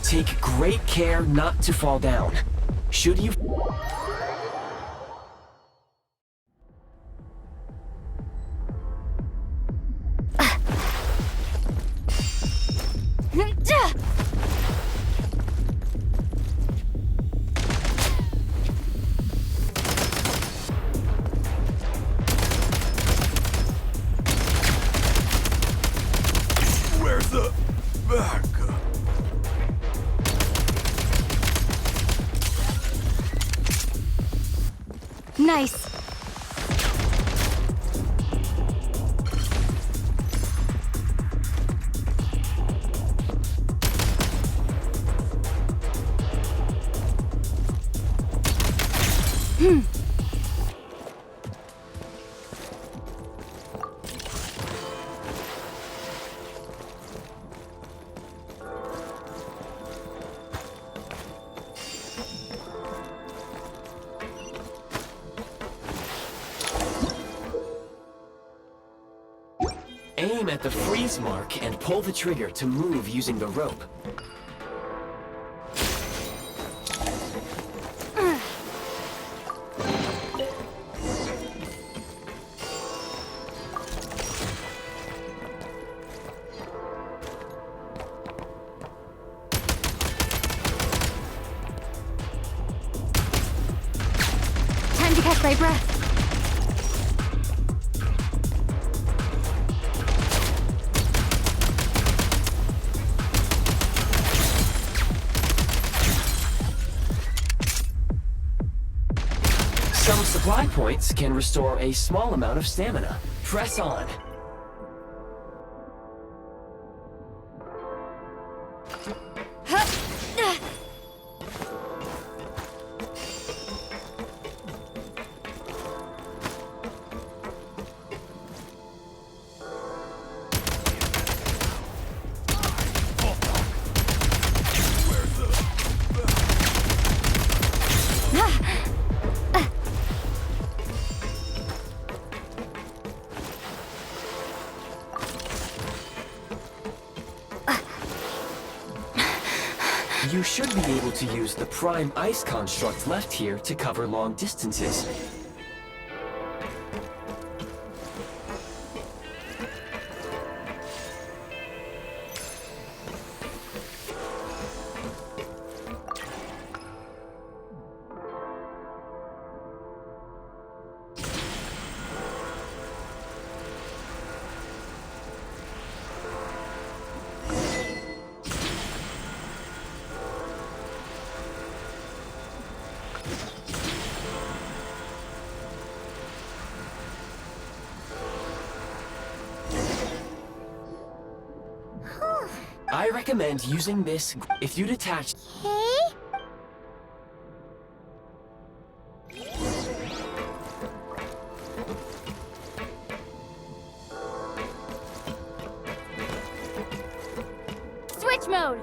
Take great care not to fall down. Should you... Where's the backup? Nice. Aim at the freeze mark and pull the trigger to move using the rope. X-ray breath. Some supply points can restore a small amount of stamina. Press on. You should be able to use the prime ice construct left here to cover long distances. I recommend using this if you detach. Hey? Switch mode.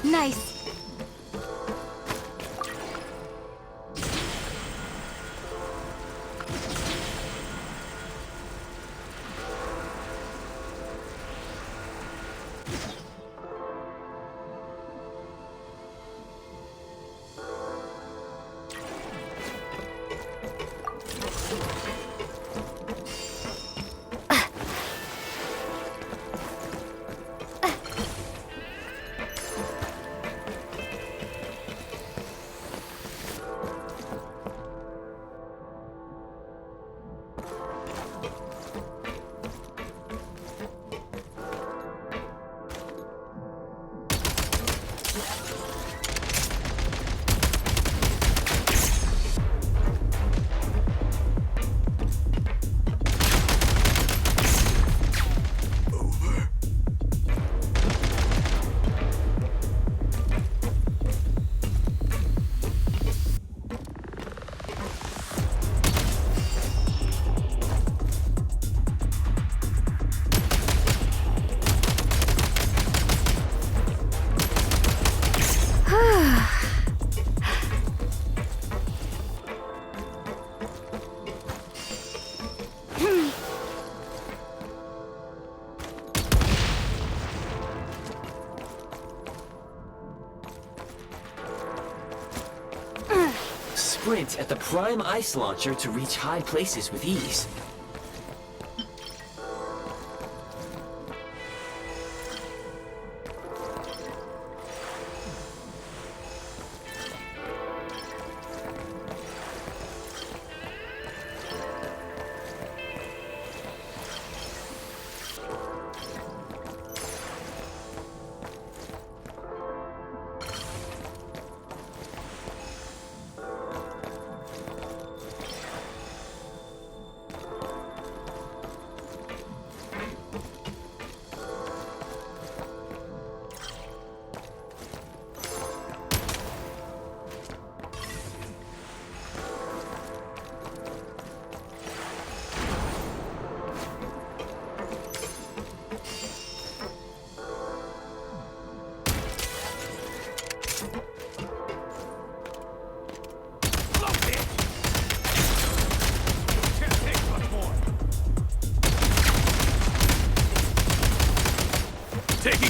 Nice. Sprint at the prime ice launcher to reach high places with ease.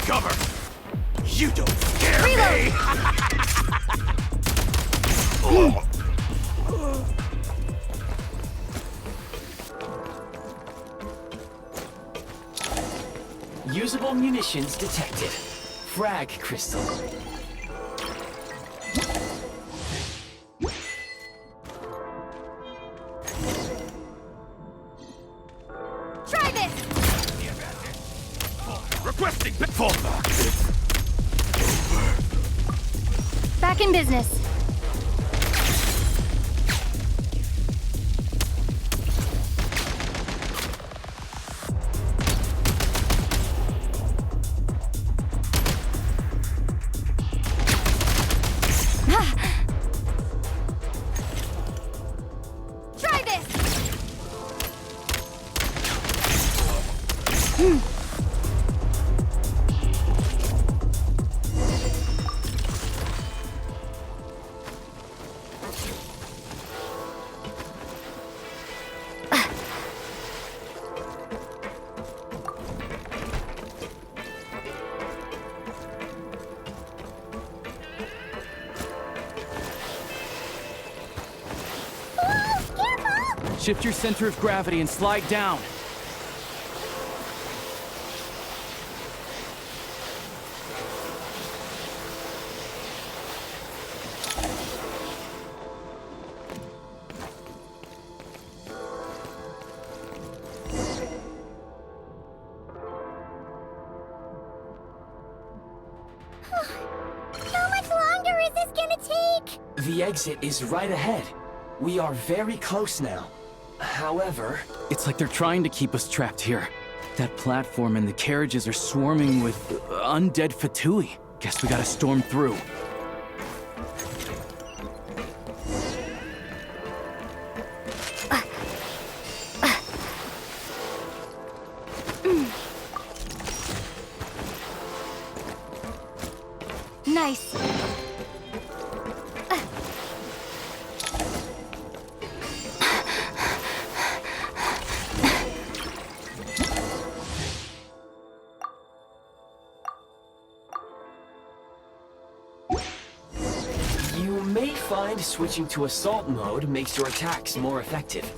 cover! You don't scare me! Usable munitions detected. Frag crystal. Try this! Requesting fallback! Back in business. Try this! Shift your center of gravity and slide down. How much longer is this gonna take? The exit is right ahead. We are very close now. However... It's like they're trying to keep us trapped here. That platform and the carriages are swarming with undead Fatui. Guess we gotta storm through. Nice. You may find switching to assault mode makes your attacks more effective.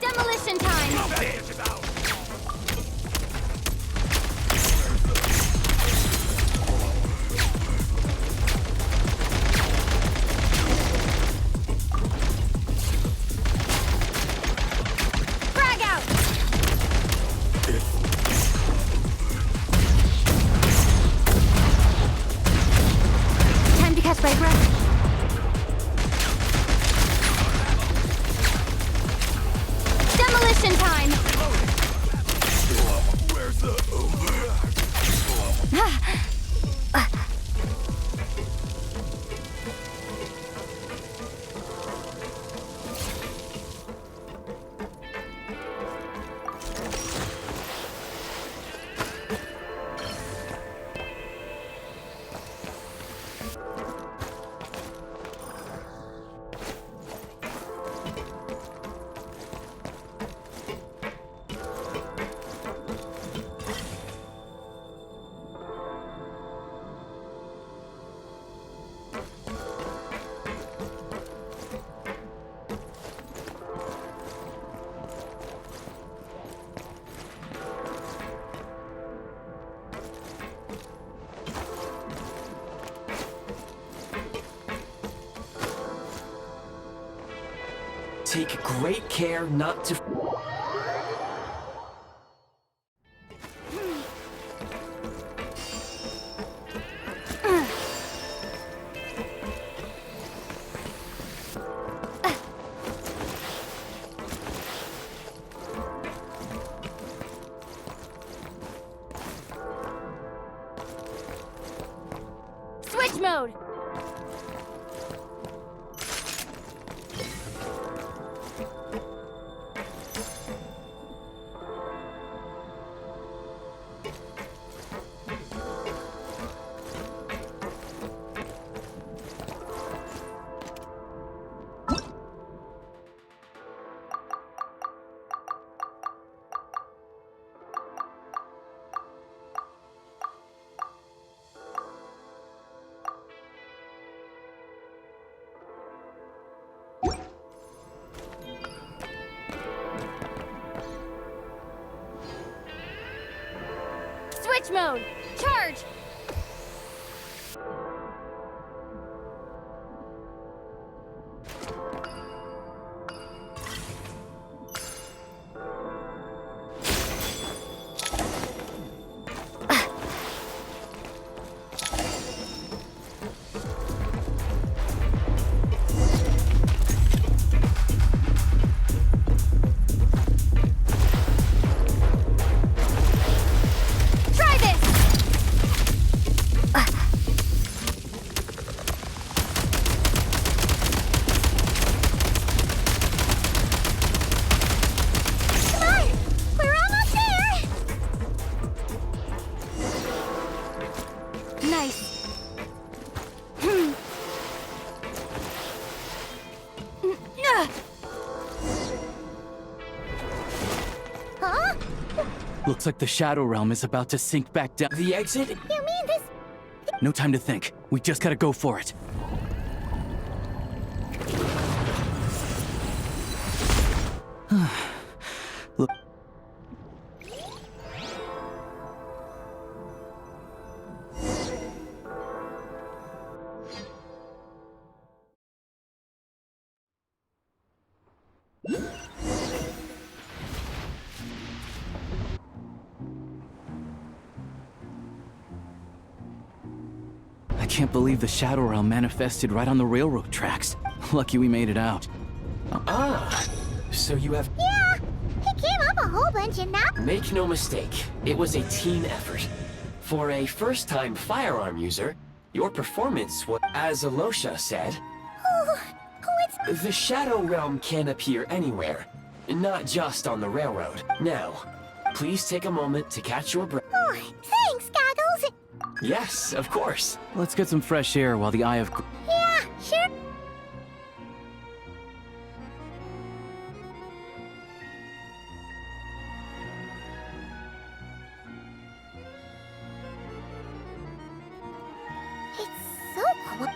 Demolition time! Frag out! Time to catch my breath. Demolition time! Where's the Take great care not to... Switch mode! Launch mode! Charge! Try this! Come on! We're almost there! Nice. Hmm. Huh? Looks like the Shadow Realm is about to sink back down. The exit? You mean this? No time to think. We just gotta go for it. Look. I can't believe the Shadow Realm manifested right on the railroad tracks. Lucky we made it out. Ah, so you have... Yeah! He came up a whole bunch and now... Make no mistake, it was a team effort. For a first-time firearm user, your performance was, as Alosha said, it's... the Shadow Realm can appear anywhere, not just on the railroad. Now, please take a moment to catch your breath. Oh, thanks, Goggles! Yes, of course. Let's get some fresh air while the Eye of... Yeah, sure. It's so cool.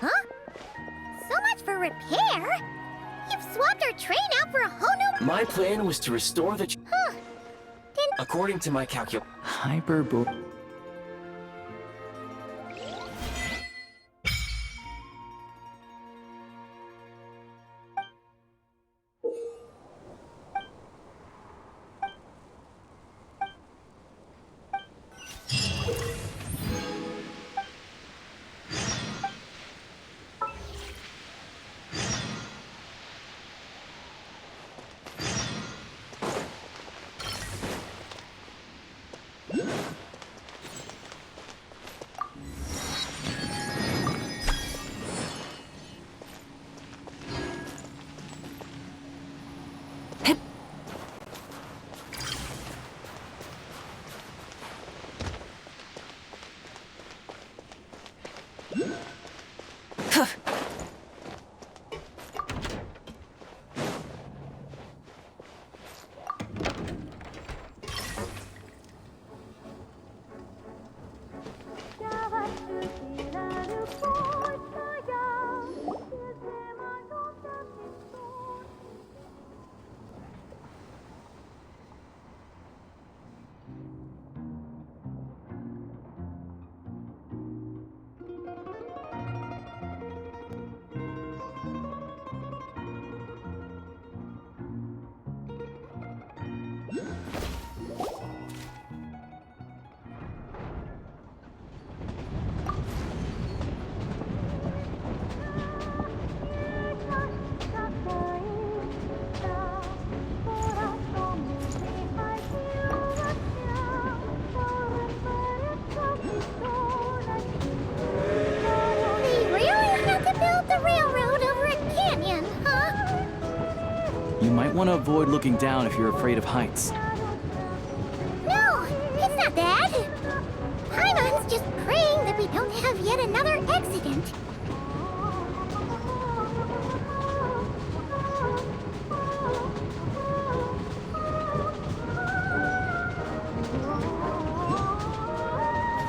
Huh? So much for repair? You've swapped our train out for a whole new... My plan was to restore the... Huh. Then... According to my calcul... Hyperbole... Want to avoid looking down if you're afraid of heights. No, it's not that. Paimon's just praying that we don't have yet another accident.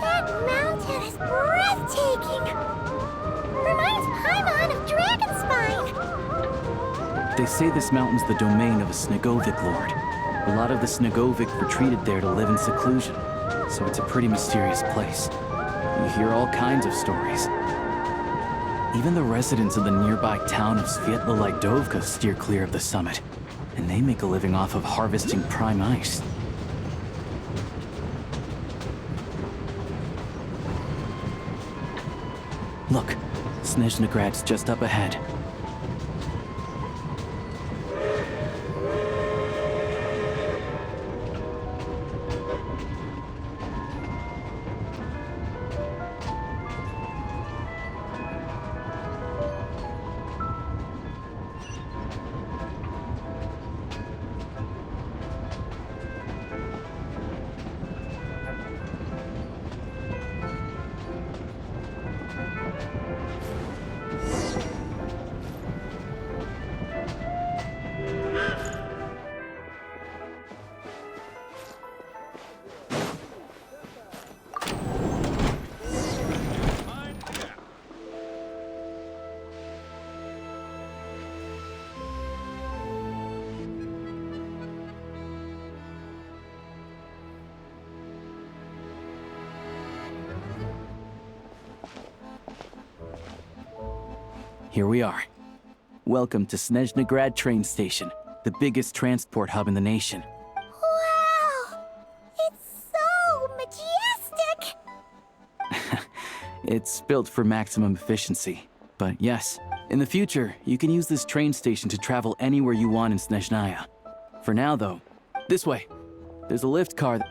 That mountain is breathtaking. They say this mountain's the domain of a Snegovic lord. A lot of the Snegovic retreated there to live in seclusion, so it's a pretty mysterious place. You hear all kinds of stories. Even the residents of the nearby town of Svietla-Lidovka steer clear of the summit, and they make a living off of harvesting prime ice. Look, Snezhnograd's just up ahead. Here we are. Welcome to Snezhnograd train station, the biggest transport hub in the nation. Wow! It's so majestic! It's built for maximum efficiency. But yes, in the future, you can use this train station to travel anywhere you want in Snezhnaya. For now, though, this way. There's a lift car that...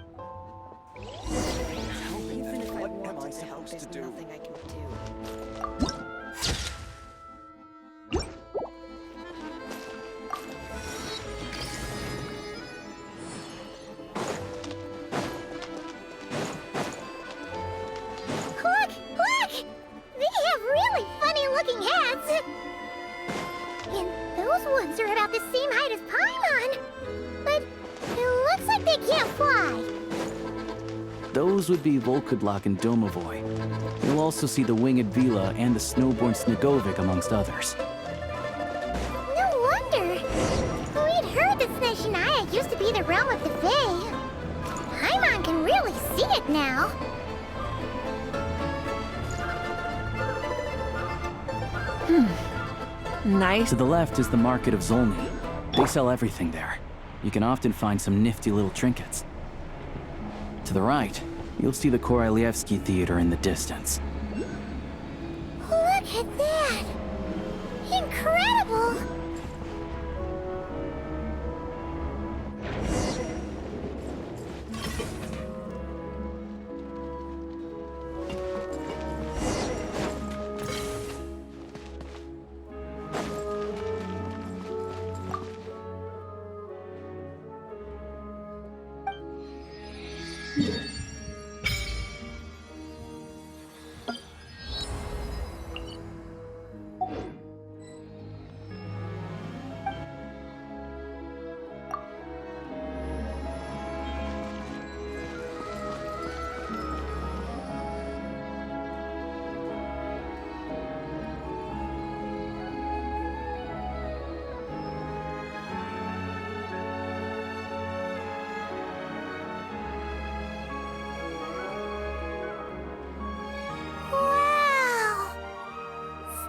Are about the same height as Paimon, but it looks like they can't fly. Those would be Volkudlak and Domovoy. You'll also see the winged Vila and the snowborn Snegovic, amongst others. No wonder. We'd heard that Snezhnaya used to be the realm of the Fae. Paimon can really see it now. Nice. To the left is the market of Zolny. They sell everything there. You can often find some nifty little trinkets. To the right, you'll see the Korolyevsky Theater in the distance. Look at that! Incredible!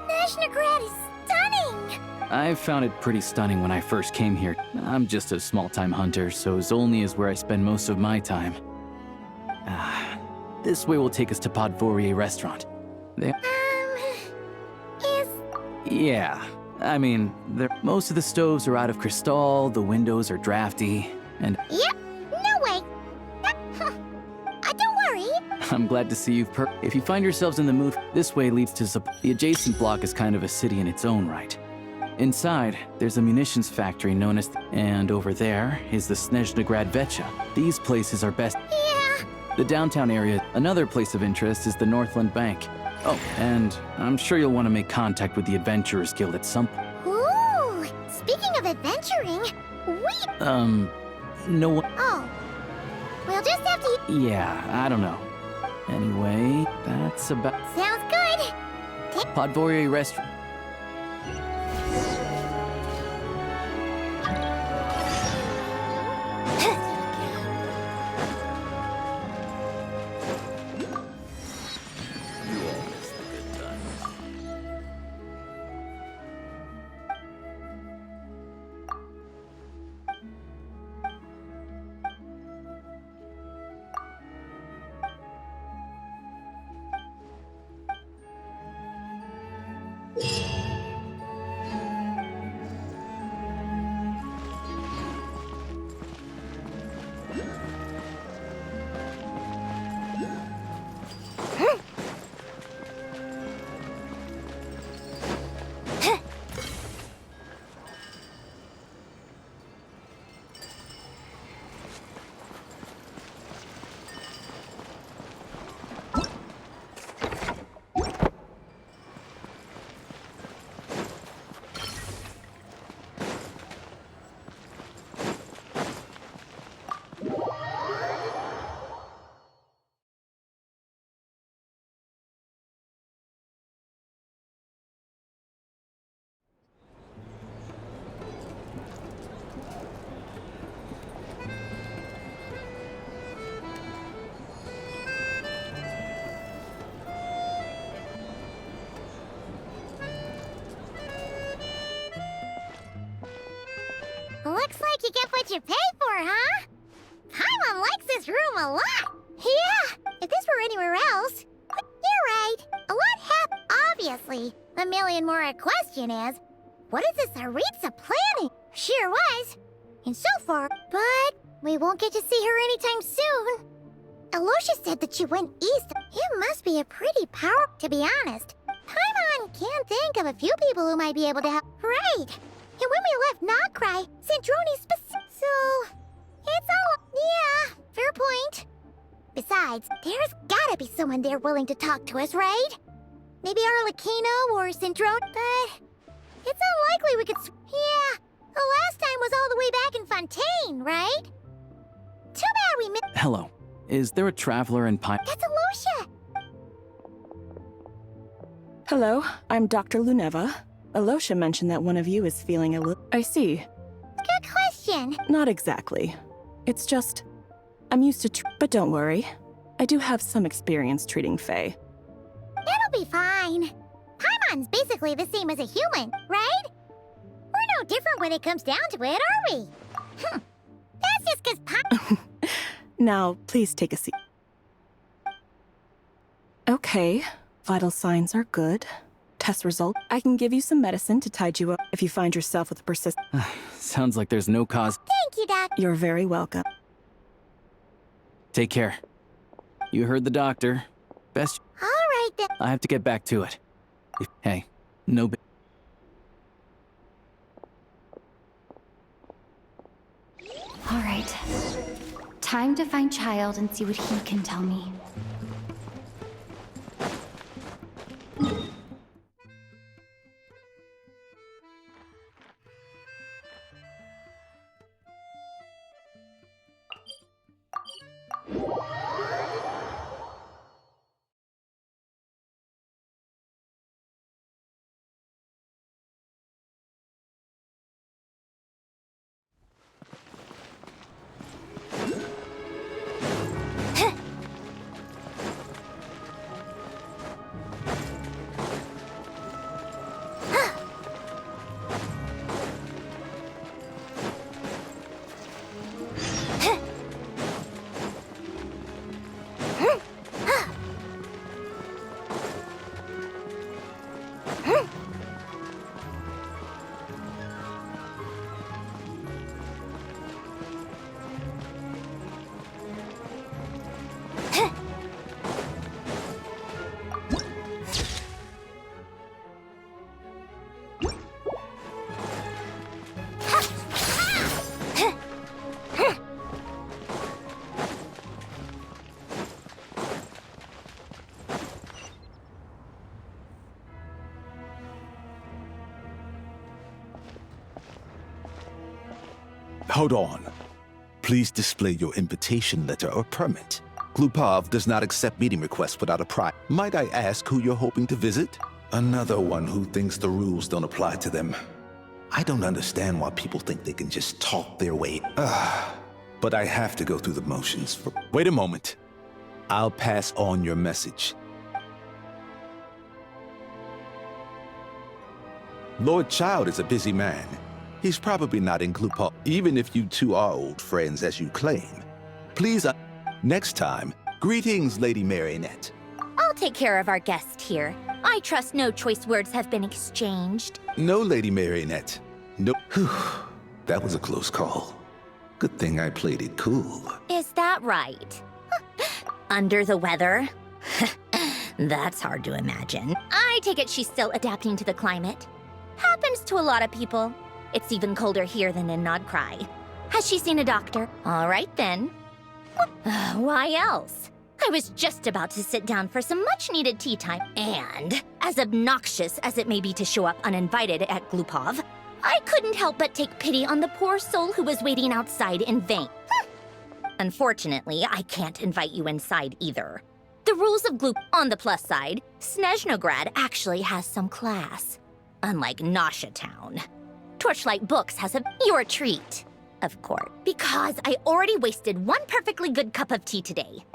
Snezhnograd is stunning! I found it pretty stunning when I first came here. I'm just a small-time hunter, so Zolny is where I spend most of my time. This way will take us to Podvorier restaurant. Yeah, I mean, most of the stoves are out of crystal, the windows are drafty, and... Yep, no way! Don't worry! I'm glad to see you've If you find yourselves in the mood, this way leads to the adjacent block is kind of a city in its own right. Inside, there's a munitions factory known as... And over there is the Snezhnograd Vecha. These places are best... Yeah. The downtown area. Another place of interest is the Northland Bank. Oh, and I'm sure you'll want to make contact with the Adventurers Guild at some point. Ooh! Speaking of adventuring, no one... Oh. We'll just have to... Yeah, I don't know. Anyway, that's about... Sounds good! Podvorier restaurant. Looks like you get what you pay for, huh? Paimon likes this room a lot. Yeah, if this were anywhere else. But you're right. A lot happened, obviously. The million more question is, what is this Aritza planning? Sure was. And so far, but we won't get to see her anytime soon. Alosha said that she went east. It must be a pretty power, to be honest. Paimon can't think of a few people who might be able to help. Right. And when we left Nocry, Sandroni so... It's all... Yeah, fair point. Besides, there's gotta be someone there willing to talk to us, right? Maybe Arlecchino or Sandrone, but... It's unlikely we could... Yeah, the last time was all the way back in Fontaine, right? Too bad we missed... Hello. Is there a traveler in Pi- That's Alosha! Hello, I'm Dr. Luneva. Alosha mentioned that one of you is feeling a little... I see. Good question. Not exactly. It's just... I'm used to but don't worry. I do have some experience treating Fae. It'll be fine. Paimon's basically the same as a human, right? We're no different when it comes down to it, are we? That's just because Paimon... Now, please take a seat. Okay, vital signs are good. Test result. I can give you some medicine to tide you up if you find yourself with persistent... Sounds like there's no cause. Thank you, Doc. You're very welcome. Take care. You heard the doctor. Best... All right, then. I have to get back to it. Hey, no big... All right. Time to find Child and see what he can tell me. Hold on. Please display your invitation letter or permit. Glupov does not accept meeting requests without a prior. Might I ask who you're hoping to visit? Another one who thinks the rules don't apply to them. I don't understand why people think they can just talk their way. But I have to go through the motions for... Wait a moment. I'll pass on your message. Lord Child is a busy man. He's probably not in Glupov, even if you two are old friends as you claim. Please, next time, greetings, Lady Marionette. I'll take care of our guest here. I trust no choice words have been exchanged. No, Lady Marionette. No. Whew. That was a close call. Good thing I played it cool. Is that right? Under the weather? That's hard to imagine. I take it she's still adapting to the climate. Happens to a lot of people. It's even colder here than in Nodcry. Has she seen a doctor? All right, then. Why else? I was just about to sit down for some much-needed tea time, and as obnoxious as it may be to show up uninvited at Glupov, I couldn't help but take pity on the poor soul who was waiting outside in vain. Unfortunately, I can't invite you inside either. The rules of Glup... On the plus side, Snezhnograd actually has some class. Unlike Nasha Town. Torchlight Books has your treat, of course, because I already wasted one perfectly good cup of tea today.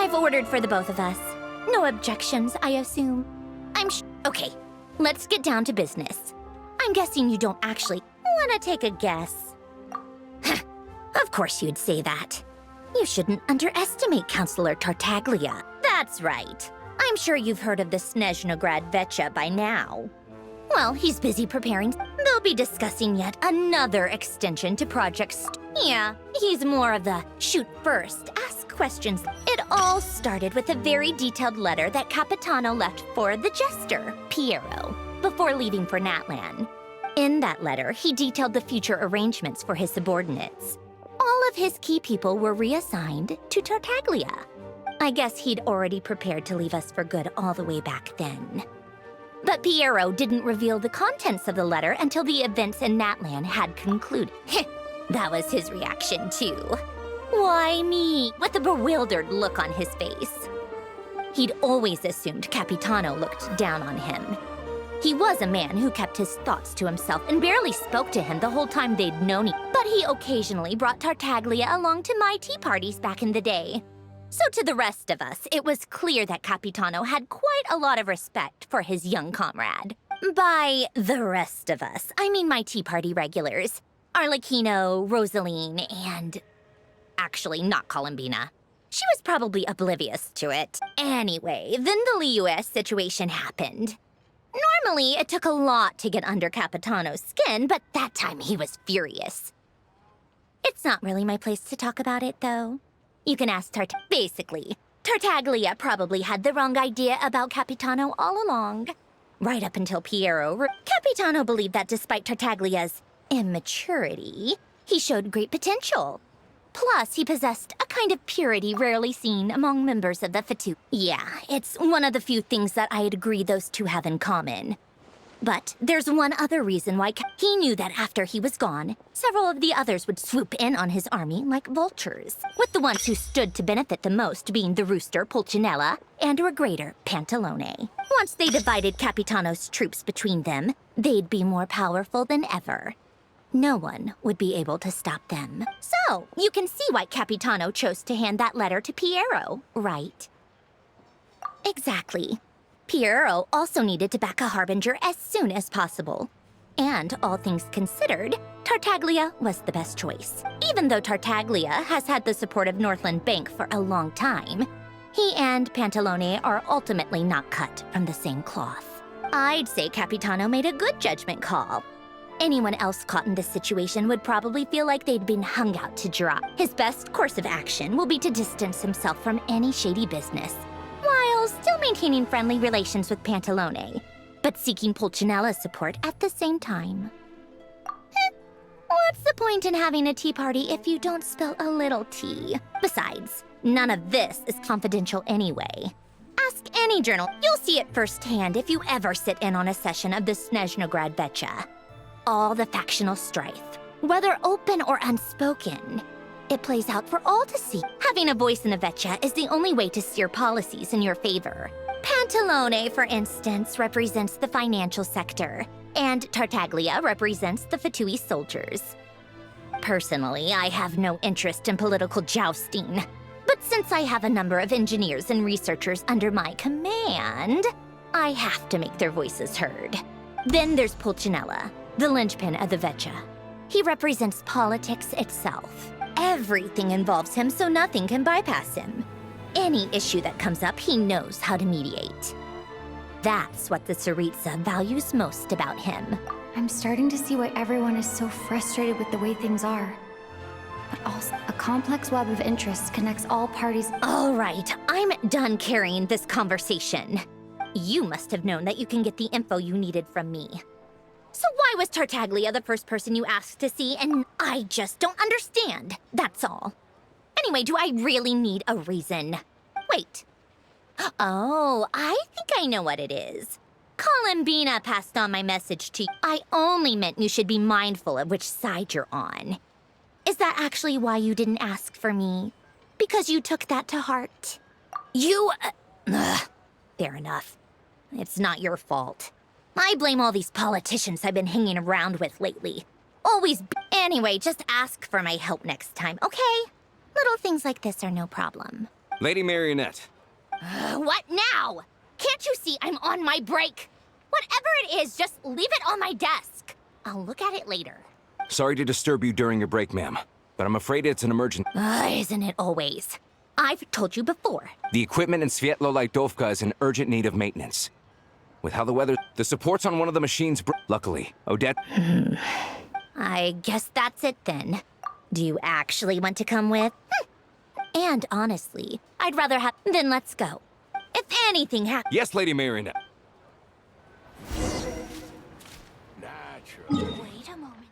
I've ordered for the both of us. No objections, I assume. Okay, let's get down to business. I'm guessing you don't actually want to take a guess. Of course you'd say that. You shouldn't underestimate Counselor Tartaglia. That's right. I'm sure you've heard of the Snezhnograd Vecha by now. Well, he's busy preparing. They'll be discussing yet another extension to Project Yeah, he's more of the shoot first, ask questions. It all started with a very detailed letter that Capitano left for the jester, Piero, before leaving for Natlan. In that letter, he detailed the future arrangements for his subordinates. All of his key people were reassigned to Tartaglia. I guess he'd already prepared to leave us for good all the way back then. But Piero didn't reveal the contents of the letter until the events in Natlan had concluded. That was his reaction, too. Why me? With a bewildered look on his face. He'd always assumed Capitano looked down on him. He was a man who kept his thoughts to himself and barely spoke to him the whole time they'd known him. But he occasionally brought Tartaglia along to my tea parties back in the day. So to the rest of us, it was clear that Capitano had quite a lot of respect for his young comrade. By the rest of us, I mean my tea party regulars. Arlecchino, Rosaline, and... actually, not Columbina. She was probably oblivious to it. Anyway, then the Liu-S situation happened. Normally, it took a lot to get under Capitano's skin, but that time he was furious. It's not really my place to talk about it, though. You can ask Basically, Tartaglia probably had the wrong idea about Capitano all along. Right up until Piero, Capitano believed that despite Tartaglia's immaturity, he showed great potential. Plus, he possessed a kind of purity rarely seen among members of the VII. Yeah, it's one of the few things that I'd agree those two have in common. But there's one other reason why he knew that after he was gone, several of the others would swoop in on his army like vultures, with the ones who stood to benefit the most being the rooster Pulcinella and Regrator Pantalone. Once they divided Capitano's troops between them, they'd be more powerful than ever. No one would be able to stop them. So, you can see why Capitano chose to hand that letter to Piero, right? Exactly. Piero also needed to back a harbinger as soon as possible. And all things considered, Tartaglia was the best choice. Even though Tartaglia has had the support of Northland Bank for a long time, he and Pantalone are ultimately not cut from the same cloth. I'd say Capitano made a good judgment call. Anyone else caught in this situation would probably feel like they'd been hung out to dry. His best course of action will be to distance himself from any shady business, while still maintaining friendly relations with Pantalone, but seeking Pulcinella's support at the same time. What's the point in having a tea party if you don't spill a little tea? Besides, none of this is confidential anyway. Ask any journal. You'll see it firsthand if you ever sit in on a session of the Snezhnograd Vecha. All the factional strife, whether open or unspoken, it plays out for all to see. Having a voice in the Vecha is the only way to steer policies in your favor. Pantalone, for instance, represents the financial sector, and Tartaglia represents the Fatui soldiers. Personally, I have no interest in political jousting, but since I have a number of engineers and researchers under my command, I have to make their voices heard. Then there's Pulcinella, the linchpin of the Vecha. He represents politics itself. Everything involves him, so nothing can bypass him. Any issue that comes up, he knows how to mediate. That's what the Tsaritsa values most about him. I'm starting to see why everyone is so frustrated with the way things are. But also, a complex web of interests connects all parties. All right, I'm done carrying this conversation. You must have known that you can get the info you needed from me. So why was Tartaglia the first person you asked to see? And I just don't understand, that's all. Anyway, do I really need a reason? Wait. Oh, I think I know what it is. Columbina passed on my message to you. I only meant you should be mindful of which side you're on. Is that actually why you didn't ask for me? Because you took that to heart? Fair enough. It's not your fault. I blame all these politicians I've been hanging around with lately. Anyway, just ask for my help next time, okay? Little things like this are no problem. Lady Marionette. What now? Can't you see I'm on my break? Whatever it is, just leave it on my desk. I'll look at it later. Sorry to disturb you during your break, ma'am, but I'm afraid it's an emergency. Isn't it always? I've told you before. The equipment in Svietlolaidovka is in urgent need of maintenance. With how the weather... The supports on one of the machines... Luckily, Odette... I guess that's it then. Do you actually want to come with? And honestly, I'd rather have... Then let's go. If anything happens... Yes, Lady Marionette. Wait a moment.